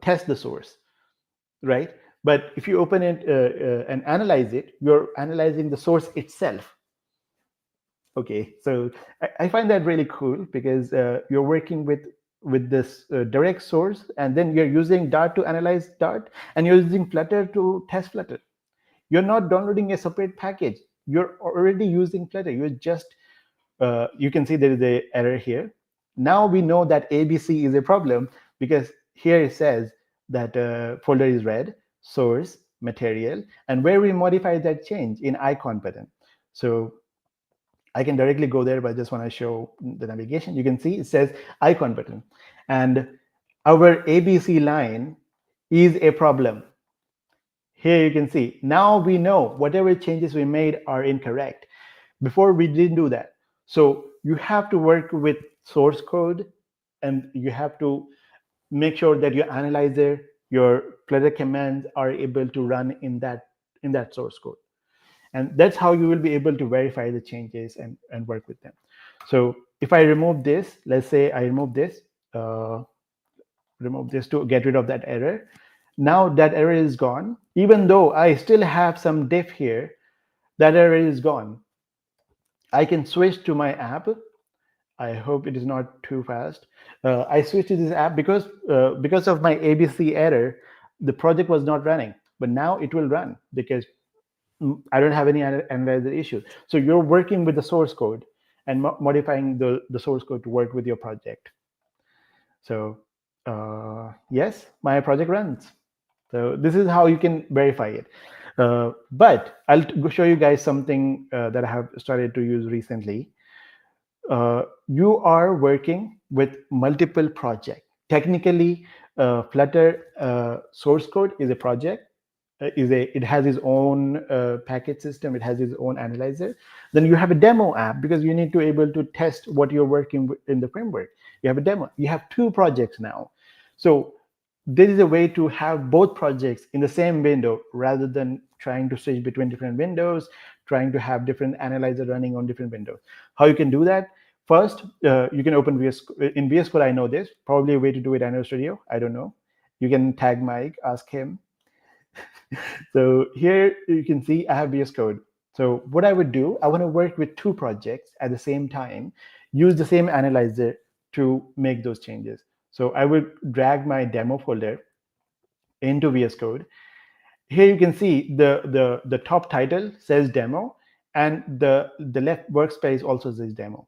test the source, right? But if you open it and analyze it, you're analyzing the source itself. Okay, so I find that really cool because you're working with this direct source, and then you're using Dart to analyze Dart, and you're using Flutter to test Flutter. You're not downloading a separate package. You're already using Flutter. You're just you can see there is a error here. Now we know that ABC is a problem because here it says that folder is red, source, material, and where we modify that change in icon button. So I can directly go there, but I just want to show the navigation. You can see it says icon button. And our ABC line is a problem. Here you can see, now we know whatever changes we made are incorrect. Before we didn't do that. So you have to work with source code, and you have to make sure that your analyzer, your Flutter commands are able to run in that source code. And that's how you will be able to verify the changes and work with them. So if I remove this, let's say I remove this to get rid of that error. Now that error is gone. Even though I still have some diff here, that error is gone. I can switch to my app. I hope it is not too fast. I switched to this app because of my ABC error, the project was not running, but now it will run because I don't have any analyzer issue. So you're working with the source code and modifying the source code to work with your project. So yes, my project runs. So this is how you can verify it. But I'll show you guys something that I have started to use recently. You are working with multiple projects. Technically, Flutter source code is a project. It has its own package system. It has its own analyzer. Then you have a demo app because you need to able to test what you're working with in the framework. You have a demo. You have two projects now. So there is a way to have both projects in the same window rather than trying to switch between different windows, trying to have different analyzer running on different windows. How you can do that? First, you can open in VS Code. I know this. Probably a way to do it in Android Studio. I don't know. You can tag Mike, ask him. So here you can see I have VS Code. So what I would do, I want to work with two projects at the same time, use the same analyzer to make those changes. So I would drag my demo folder into VS Code. Here you can see the top title says demo, and the left workspace also says demo.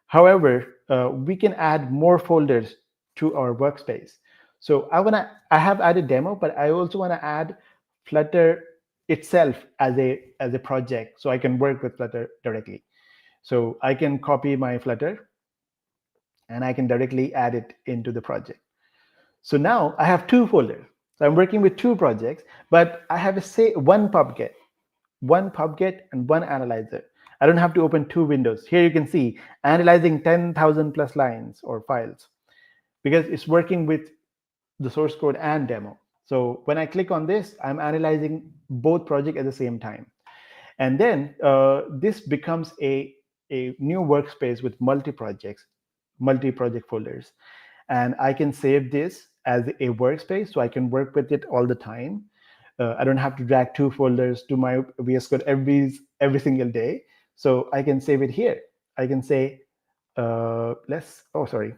However, we can add more folders to our workspace. So I have added demo, but I also want to add Flutter itself as a project, so I can work with Flutter directly. So I can copy my Flutter and I can directly add it into the project. So now I have two folders. So I'm working with two projects, but I have one pubget and one analyzer. I don't have to open two windows. Here you can see analyzing 10,000 plus lines or files because it's working with the source code and demo. So when I click on this, I'm analyzing both projects at the same time. And then this becomes a new workspace with multi-project folders. And I can save this as a workspace so I can work with it all the time. I don't have to drag two folders to my VS Code every single day. So I can save it here. I can say, oh, sorry.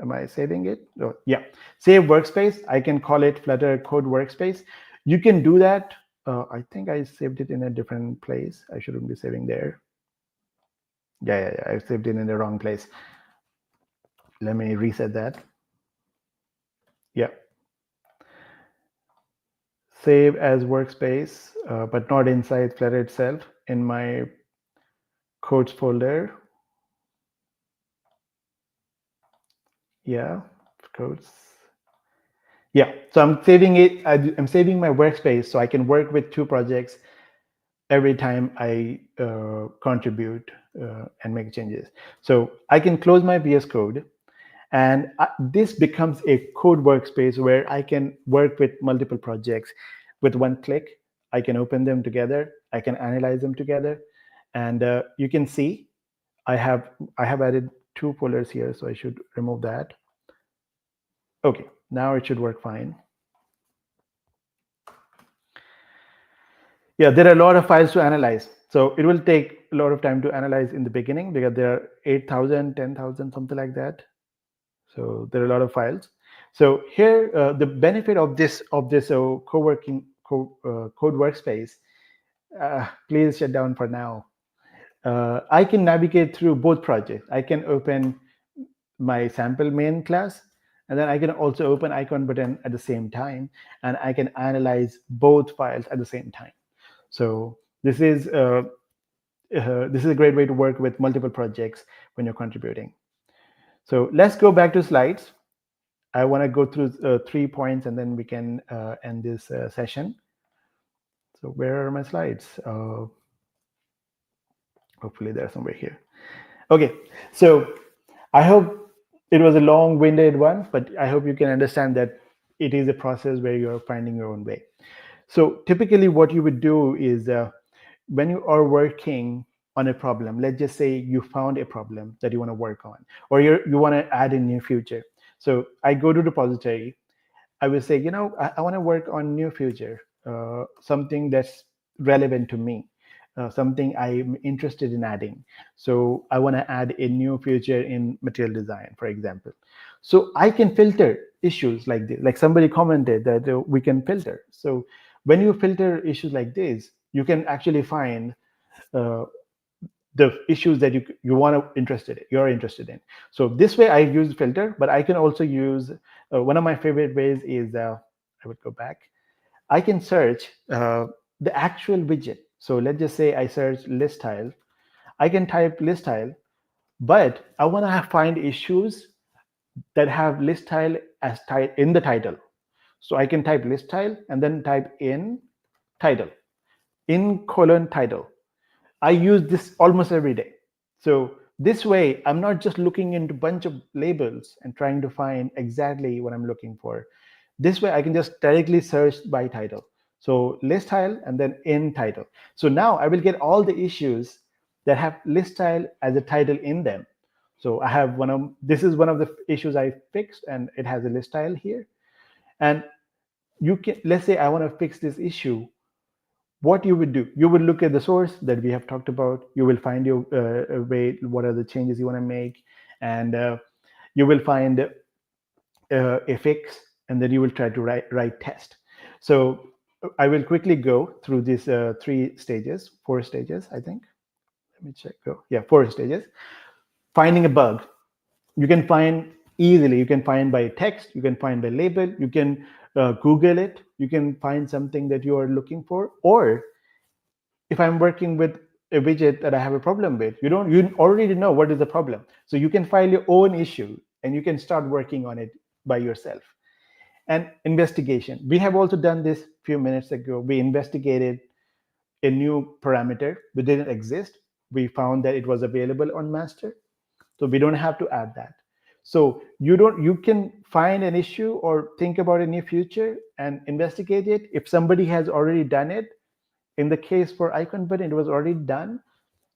Am I saving it? Oh, yeah. Save workspace. I can call it Flutter Code Workspace. You can do that. I think I saved it in a different place. I shouldn't be saving there. Yeah. I saved it in the wrong place. Let me reset that. Yeah. Save as workspace, but not inside Flutter itself, in my codes folder. Yeah, codes. Yeah, so I'm saving it. I'm saving my workspace so I can work with two projects every time I contribute and make changes. So I can close my VS Code, and this becomes a code workspace where I can work with multiple projects with one click. I can open them together. I can analyze them together, and you can see I have added two folders here, so I should remove that. Okay, now it should work fine. Yeah, there are a lot of files to analyze. So it will take a lot of time to analyze in the beginning because there are 8,000, 10,000, something like that. So there are a lot of files. So here, the benefit of this co-working code workspace, please shut down for now. I can navigate through both projects. I can open my sample main class, and then I can also open icon button at the same time, and I can analyze both files at the same time. So this is a great way to work with multiple projects when you're contributing. So let's go back to slides. I want to go through 3 points, and then we can end this session. So where are my slides? Hopefully they're somewhere here. Okay, so I hope it was a long-winded one, but I hope you can understand that it is a process where you're finding your own way. So typically what you would do is when you are working on a problem, let's just say you found a problem that you want to work on, or you want to add a new feature. So I go to the repository. I will say, I want to work on new feature, something that's relevant to me. something I'm interested in adding. So I want to add a new feature in material design, for example. So I can filter issues like this. Like somebody commented that we can filter. So when you filter issues like this, you can actually find uh, the issues that you're interested in. So this way I use filter, but I can also use one of my favorite ways is I would go back. I can search the actual widget. So let's just say I search list tile. I can type list tile, but I want to find issues that have list tile as in the title. So I can type list tile and then type in title, in colon title. I use this almost every day. So this way, I'm not just looking into a bunch of labels and trying to find exactly what I'm looking for. This way, I can just directly search by title. So list tile and then in title. So now I will get all the issues that have list tile as a title in them. So I have this is one of the issues I fixed, and it has a list tile here. And let's say I want to fix this issue. What you would do, you would look at the source that we have talked about. You will find your way, what are the changes you want to make, and you will find a fix, and then you will try to write test. So I will quickly go through these four stages, I think. Let me check. Oh, yeah, four stages. Finding a bug, you can find easily. You can find by text, you can find by label, you can Google it, you can find something that you are looking for. Or if I'm working with a widget that I have a problem with, you already know what is the problem. So you can file your own issue and you can start working on it by yourself. And investigation. We have also done this a few minutes ago. We investigated a new parameter that didn't exist. We found that it was available on master. So we don't have to add that. So you can find an issue or think about a new feature and investigate it. If somebody has already done it, in the case for icon button, it was already done.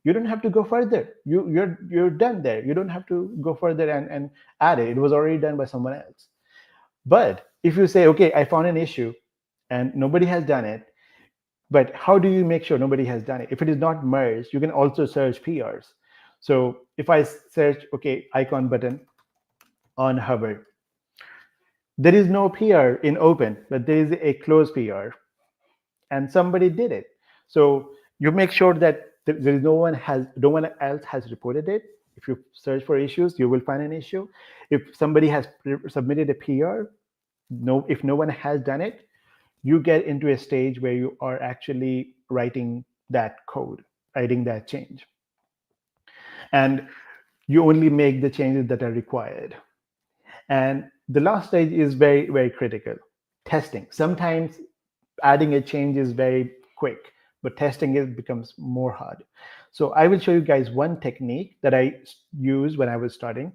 You don't have to go further. You're done there. You don't have to go further and add it. It was already done by someone else. But if you say, okay, I found an issue and nobody has done it, but how do you make sure nobody has done it? If it is not merged, you can also search PRs. So if I search, okay, icon button on hover, there is no PR in open, but there is a close PR, and somebody did it. So you make sure that there is no one else has reported it. If you search for issues, you will find an issue. If somebody has submitted a PR, if no one has done it, you get into a stage where you are actually writing that code, writing that change. And you only make the changes that are required. And the last stage is very, very critical. Testing. Sometimes adding a change is very quick, but testing it becomes more hard. So I will show you guys one technique that I used when I was starting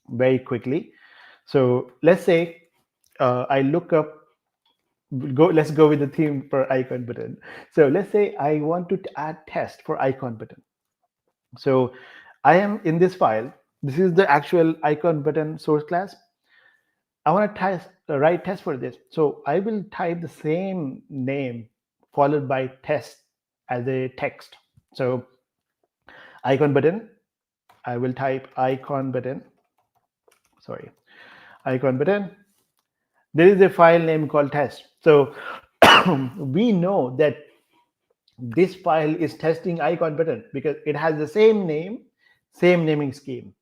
very quickly. So let's say I look up, let's go with the theme for icon button. So let's say I want to add test for icon button. So I am in this file. This is the actual icon button source class. I want to write test for this. So I will type the same name followed by test as a text. So icon button, I will type icon button. Sorry, icon button. There is a file name called test. So we know that this file is testing icon button because it has the same name, same naming scheme.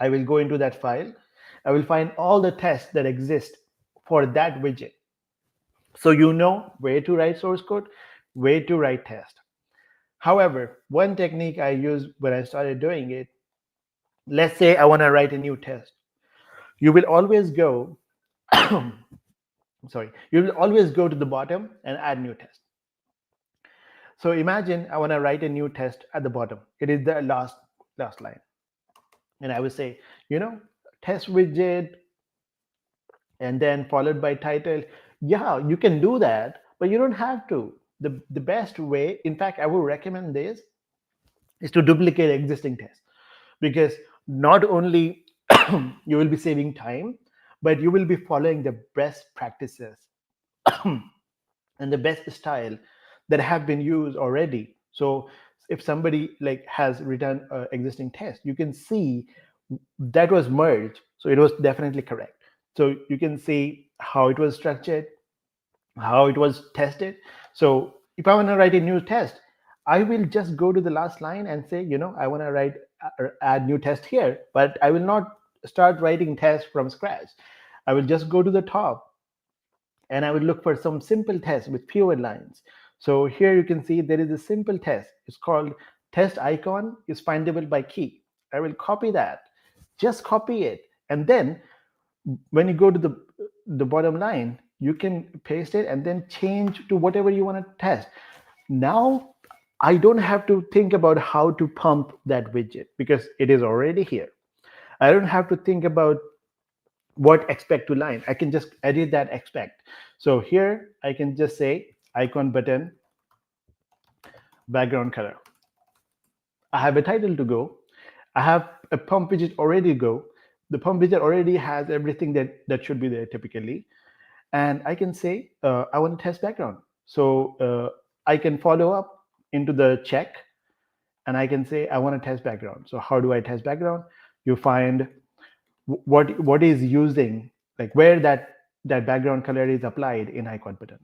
I will go into that file. I will find all the tests that exist for that widget. So you know where to write source code, where to write test. However, one technique I used when I started doing it, let's say I want to write a new test. You will always go, you will always go to the bottom and add new test. So imagine I want to write a new test at the bottom. It is the last line. And I would say, test widget, and then followed by title. Yeah, you can do that, but you don't have to. The best way, in fact, I would recommend this, is to duplicate existing tests, because not only you will be saving time, but you will be following the best practices and the best style that have been used already. So if somebody like has written existing test, you can see that was merged, so it was definitely correct. So you can see how it was structured, how it was tested. So if I want to write a new test, I will just go to the last line and say, I want to write or add new test here, but I will not start writing test from scratch. I will just go to the top and I will look for some simple test with fewer lines. So here you can see there is a simple test. It's called test icon is findable by key. I will copy that. Just copy it. And then when you go to the bottom line, you can paste it and then change to whatever you want to test. Now I don't have to think about how to pump that widget because it is already here. I don't have to think about what expect to line. I can just edit that expect. So here I can just say icon button background color. I have a title to go. I have a pump widget already go. The pump widget already has everything that should be there typically. And I can say I want to test background. So I can follow up into the check and I can say I want to test background. So how do I test background? You find what is using, like where that background color is applied in icon button.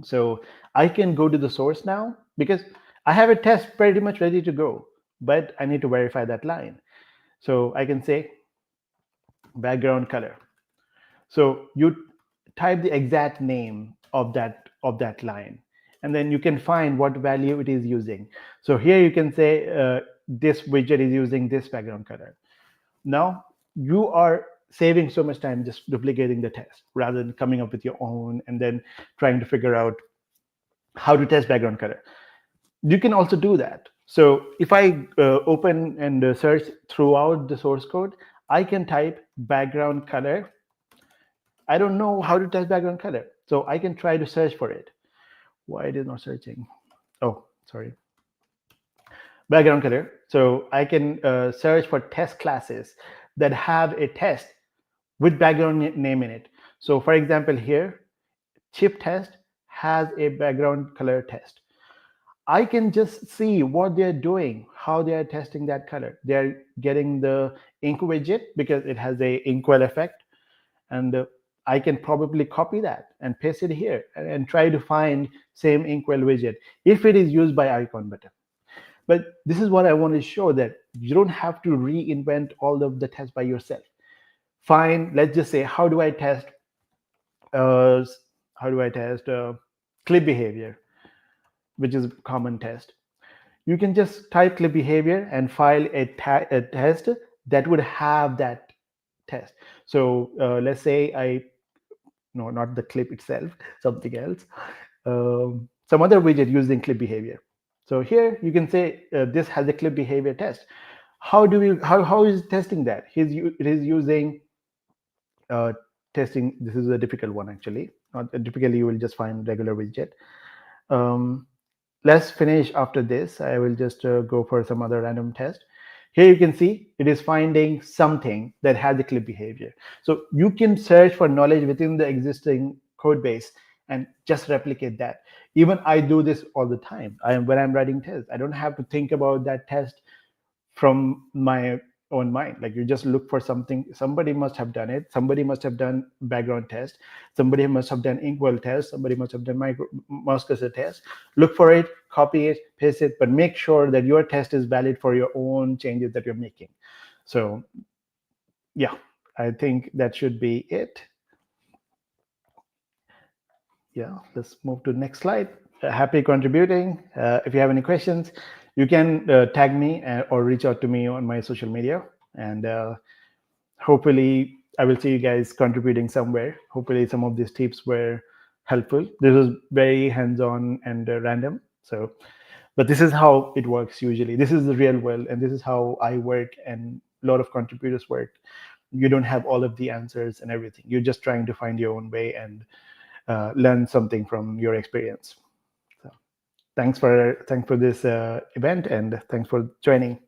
So I can go to the source now because I have a test pretty much ready to go, but I need to verify that line. So I can say background color. So you type the exact name of that line, and then you can find what value it is using. So here you can say this widget is using this background color. Now you are saving so much time just duplicating the test rather than coming up with your own and then trying to figure out how to test background color. You can also do that. So if I open and search throughout the source code, I can type background color. I don't know how to test background color, so I can try to search for it. Why it is not searching? Oh, sorry. Background color. So I can search for test classes that have a test with background name in it. So for example, here, chip test has a background color test. I can just see what they're doing, how they are testing that color. They're getting the ink widget because it has a inkwell effect, and I can probably copy that and paste it here and try to find same inkwell widget if it is used by icon button. But this is what I want to show, that you don't have to reinvent all of the tests by yourself. Fine, let's just say, uh, how do I test clip behavior, which is a common test. You can just type clip behavior and file a test that would have that test. So let's say no, not the clip itself, something else, some other widget using clip behavior. So here you can say this has a clip behavior test. How is testing that? It is using uh, testing. This is a difficult one actually. Not typically you will just find regular widget. Um, let's finish after this. I will just go for some other random test. Here you can see it is finding something that has a clip behavior. So you can search for knowledge within the existing code base and just replicate that. Even I do this all the time. When I'm writing tests, I don't have to think about that test from my own mind. Like you just look for something, somebody must have done it, somebody must have done background test, somebody must have done inkwell test, somebody must have done mouse cursor test. Look for it, copy it, paste it, but make sure that your test is valid for your own changes that you're making. So yeah, I think that should be it. Yeah, let's move to the next slide. Happy contributing. If you have any questions, you can tag me or reach out to me on my social media, and hopefully I will see you guys contributing somewhere. Hopefully some of these tips were helpful. This was very hands-on and random. So, but this is how it works usually. This is the real world, and this is how I work and a lot of contributors work. You don't have all of the answers and everything. You're just trying to find your own way and learn something from your experience. So, thanks for this event, and thanks for joining.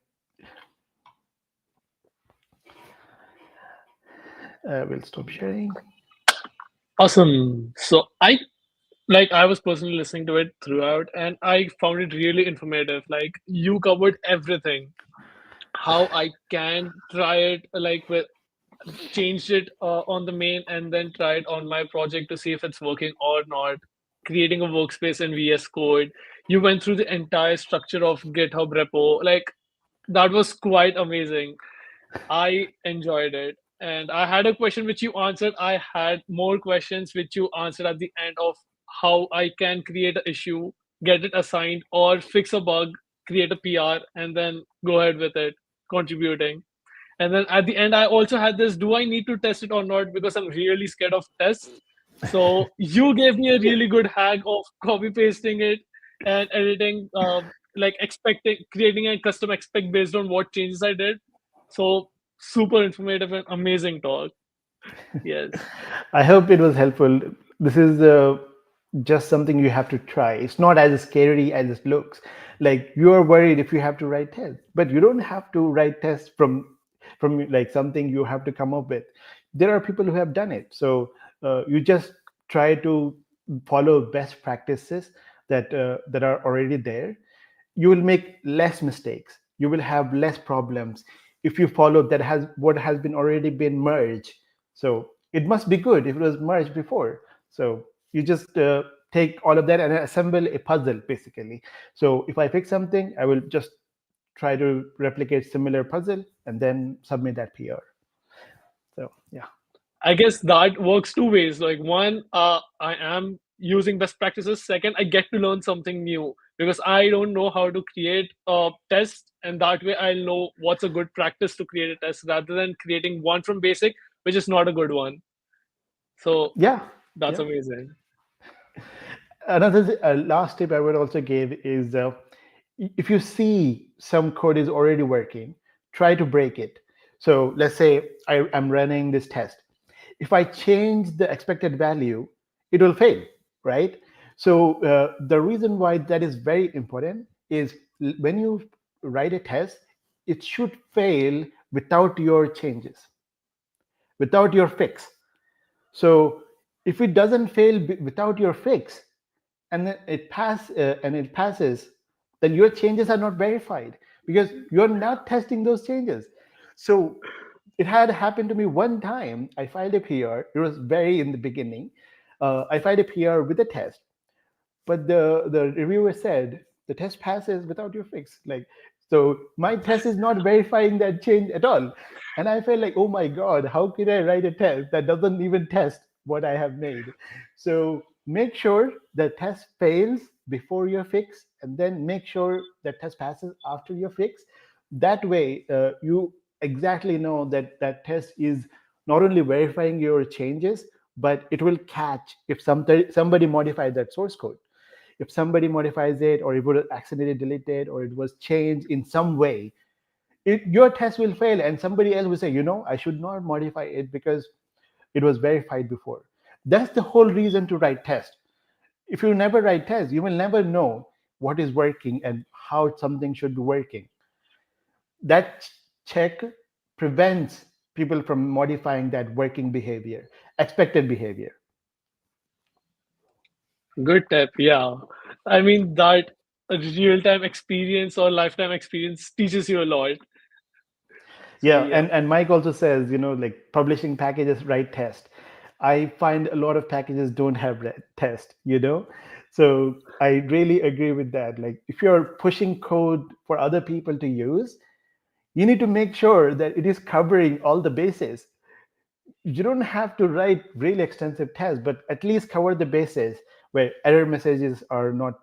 We'll stop sharing. Awesome. So I Like I was personally listening to it throughout, and I found it really informative. Like you covered everything. How I can try it, like with changed it on the main, and then tried on my project to see if it's working or not. Creating a workspace in VS Code. You went through the entire structure of GitHub repo. Like that was quite amazing. I enjoyed it. And I had a question which you answered. I had more questions which you answered at the end of how I can create an issue, get it assigned, or fix a bug, create a PR, and then go ahead with it, contributing. And then at the end, I also had this, do I need to test it or not? Because I'm really scared of tests. So you gave me a really good hack of copy pasting it and editing, like expecting, creating a custom expect based on what changes I did. So super informative and amazing talk. Yes. I hope it was helpful. This is just something you have to try. It's not as scary as it looks. Like you are worried if you have to write tests, but you don't have to write tests from like something you have to come up with. There are people who have done it. So you just try to follow best practices that are already there. You will make less mistakes, you will have less problems if you follow that has what has been already been merged. So it must be good if it was merged before. So you just take all of that and assemble a puzzle basically. So if I fix something, I will just try to replicate similar puzzle and then submit that PR. So yeah. I guess that works two ways. Like one, I am using best practices. Second, I get to learn something new because I don't know how to create a test, and that way I'll know what's a good practice to create a test rather than creating one from basic, which is not a good one. So Yeah. that's Yeah. amazing. Another last tip I would also give is if you see some code is already working, try to break it. So let's say I'm running this test. If I change the expected value, it will fail, right? So the reason why that is very important is when you write a test, it should fail without your changes, without your fix. So if it doesn't fail without your fix, and then it passes, then your changes are not verified because you're not testing those changes. So it had happened to me one time. I filed a PR. It was very in the beginning. I filed a PR with a test, but the reviewer said the test passes without your fix. Like, so my test is not verifying that change at all. And I felt like, oh my god, how can I write a test that doesn't even test what I have made? So make sure the test fails before your fix, and then make sure that test passes after your fix. That way you exactly know that that test is not only verifying your changes, but it will catch if somebody modified that source code. If somebody modifies it, or it was accidentally deleted, or it was changed in some way, your test will fail, and somebody else will say, I should not modify it because it was verified before. That's the whole reason to write test. If you never write test, you will never know what is working and how something should be working. That check prevents people from modifying that working behavior, expected behavior. Good tip. Yeah. I mean, that real time experience or lifetime experience teaches you a lot. So, Yeah, yeah. and Mike also says, like publishing packages write test. I find a lot of packages don't have test. So I really agree with that. Like if you're pushing code for other people to use, you need to make sure that it is covering all the bases. You don't have to write really extensive tests, but at least cover the bases where error messages are not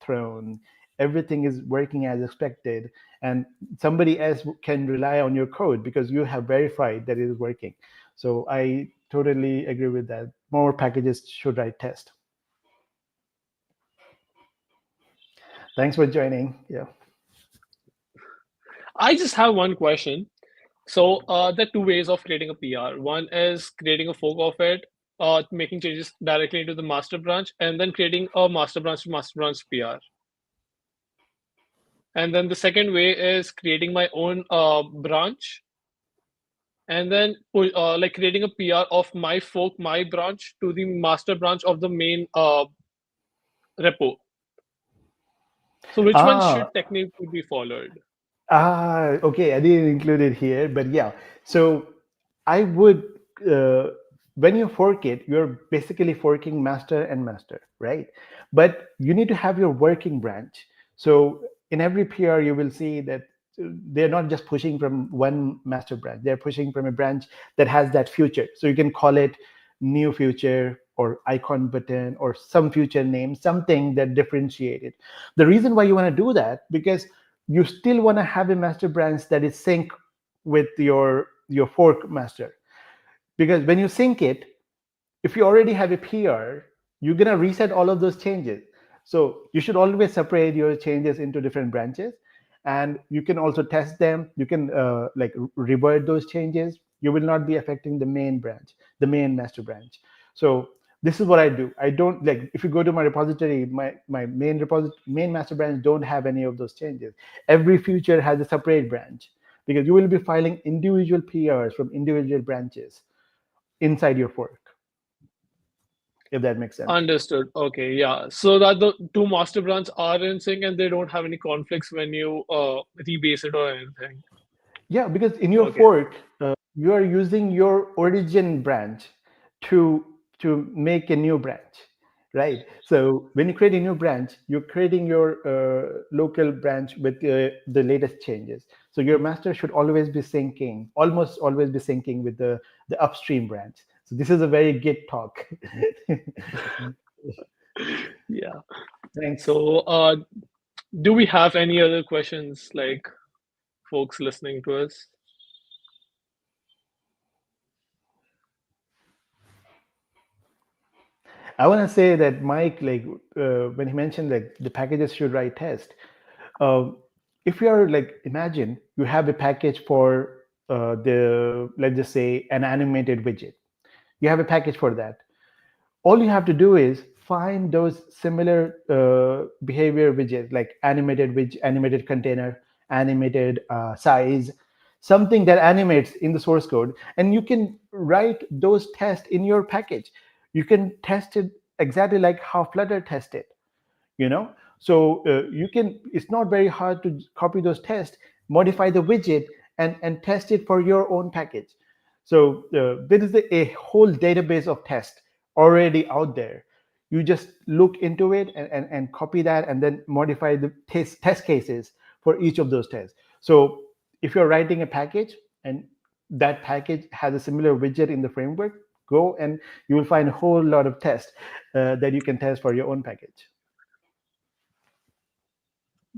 thrown, everything is working as expected, and somebody else can rely on your code because you have verified that it is working. So I totally agree with that. More packages should write test. Thanks for joining. Yeah. I just have one question. So, there are two ways of creating a PR. One is creating a fork of it, making changes directly into the master branch, and then creating a master branch to master branch PR. And then the second way is creating my own branch, and then like creating a PR of my fork, my branch to the master branch of the main. repo. So which one Ah, should technically be followed? okay. I didn't include it here, but yeah. So I would, uh, when you fork it, you're basically forking master and master, right? But you need to have your working branch. So in every PR, you will see that they're not just pushing from one master branch, they're pushing from a branch that has that future. So you can call it new future or icon button or some future name, something that differentiated. The reason why you want to do that, because you still want to have a master branch that is sync with your fork master, because when you sync it, if you already have a PR, you're going to reset all of those changes. So you should always separate your changes into different branches, and you can also test them. You can like revert those changes. You will not be affecting the main branch, the main master branch. So this is what I do. I don't, like, if you go to my repository, my main master branch don't have any of those changes. Every feature has a separate branch, because you will be filing individual PRs from individual branches inside your fork, if that makes sense. Understood. Okay, yeah. So that the two master branch are in sync and they don't have any conflicts when you rebase it or anything. Yeah, because in your Okay. fork, you are using your origin branch to make a new branch, right? So when you create a new branch, you're creating your local branch with the latest changes. So your master should always be syncing, almost always be syncing with the upstream branch. So this is a very Git talk. Yeah. Thanks. So do we have any other questions, like folks listening to us? I want to say that Mike, like when he mentioned like the packages should write test, uh, if you are like, imagine you have a package for the, let's just say, an animated widget. You have a package for that. All you have to do is find those similar behavior widgets, like animated widget, animated container, animated size, something that animates in the source code, and you can write those tests in your package. You can test it exactly like how Flutter tested, you know. So you can, it's not very hard to copy those tests, modify the widget, and test it for your own package. So there is a whole database of tests already out there. You just look into it and copy that, and then modify the test cases for each of those tests. So if you're writing a package and that package has a similar widget in the framework, go and you will find a whole lot of tests that you can test for your own package.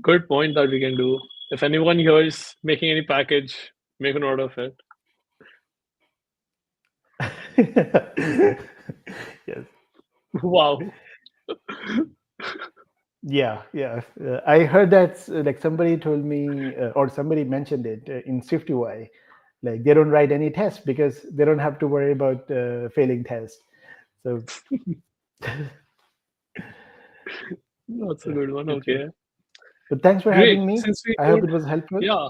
Good point that we can do. If anyone here is making any package, make a note of it. Yes. Wow. Yeah, yeah. I heard that like somebody told me, or somebody mentioned it in SwiftUI, like they don't write any tests because they don't have to worry about failing tests. So That's a good one. it's good. Okay. But thanks for Great. having me. Since we I hope don't, it was helpful. yeah,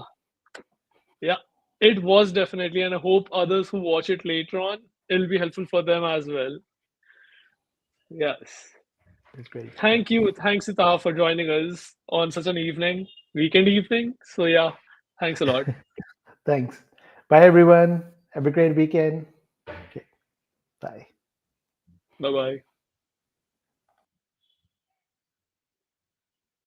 yeah, it was definitely, and I hope others who watch it later on, it'll be helpful for them as well. Yes. It's great. Yeah. Thank you. Thanks, Taha, for joining us on such an evening, weekend evening. So, yeah, thanks a lot. Thanks. Bye, everyone. Have a great weekend. Okay. Bye. Bye bye.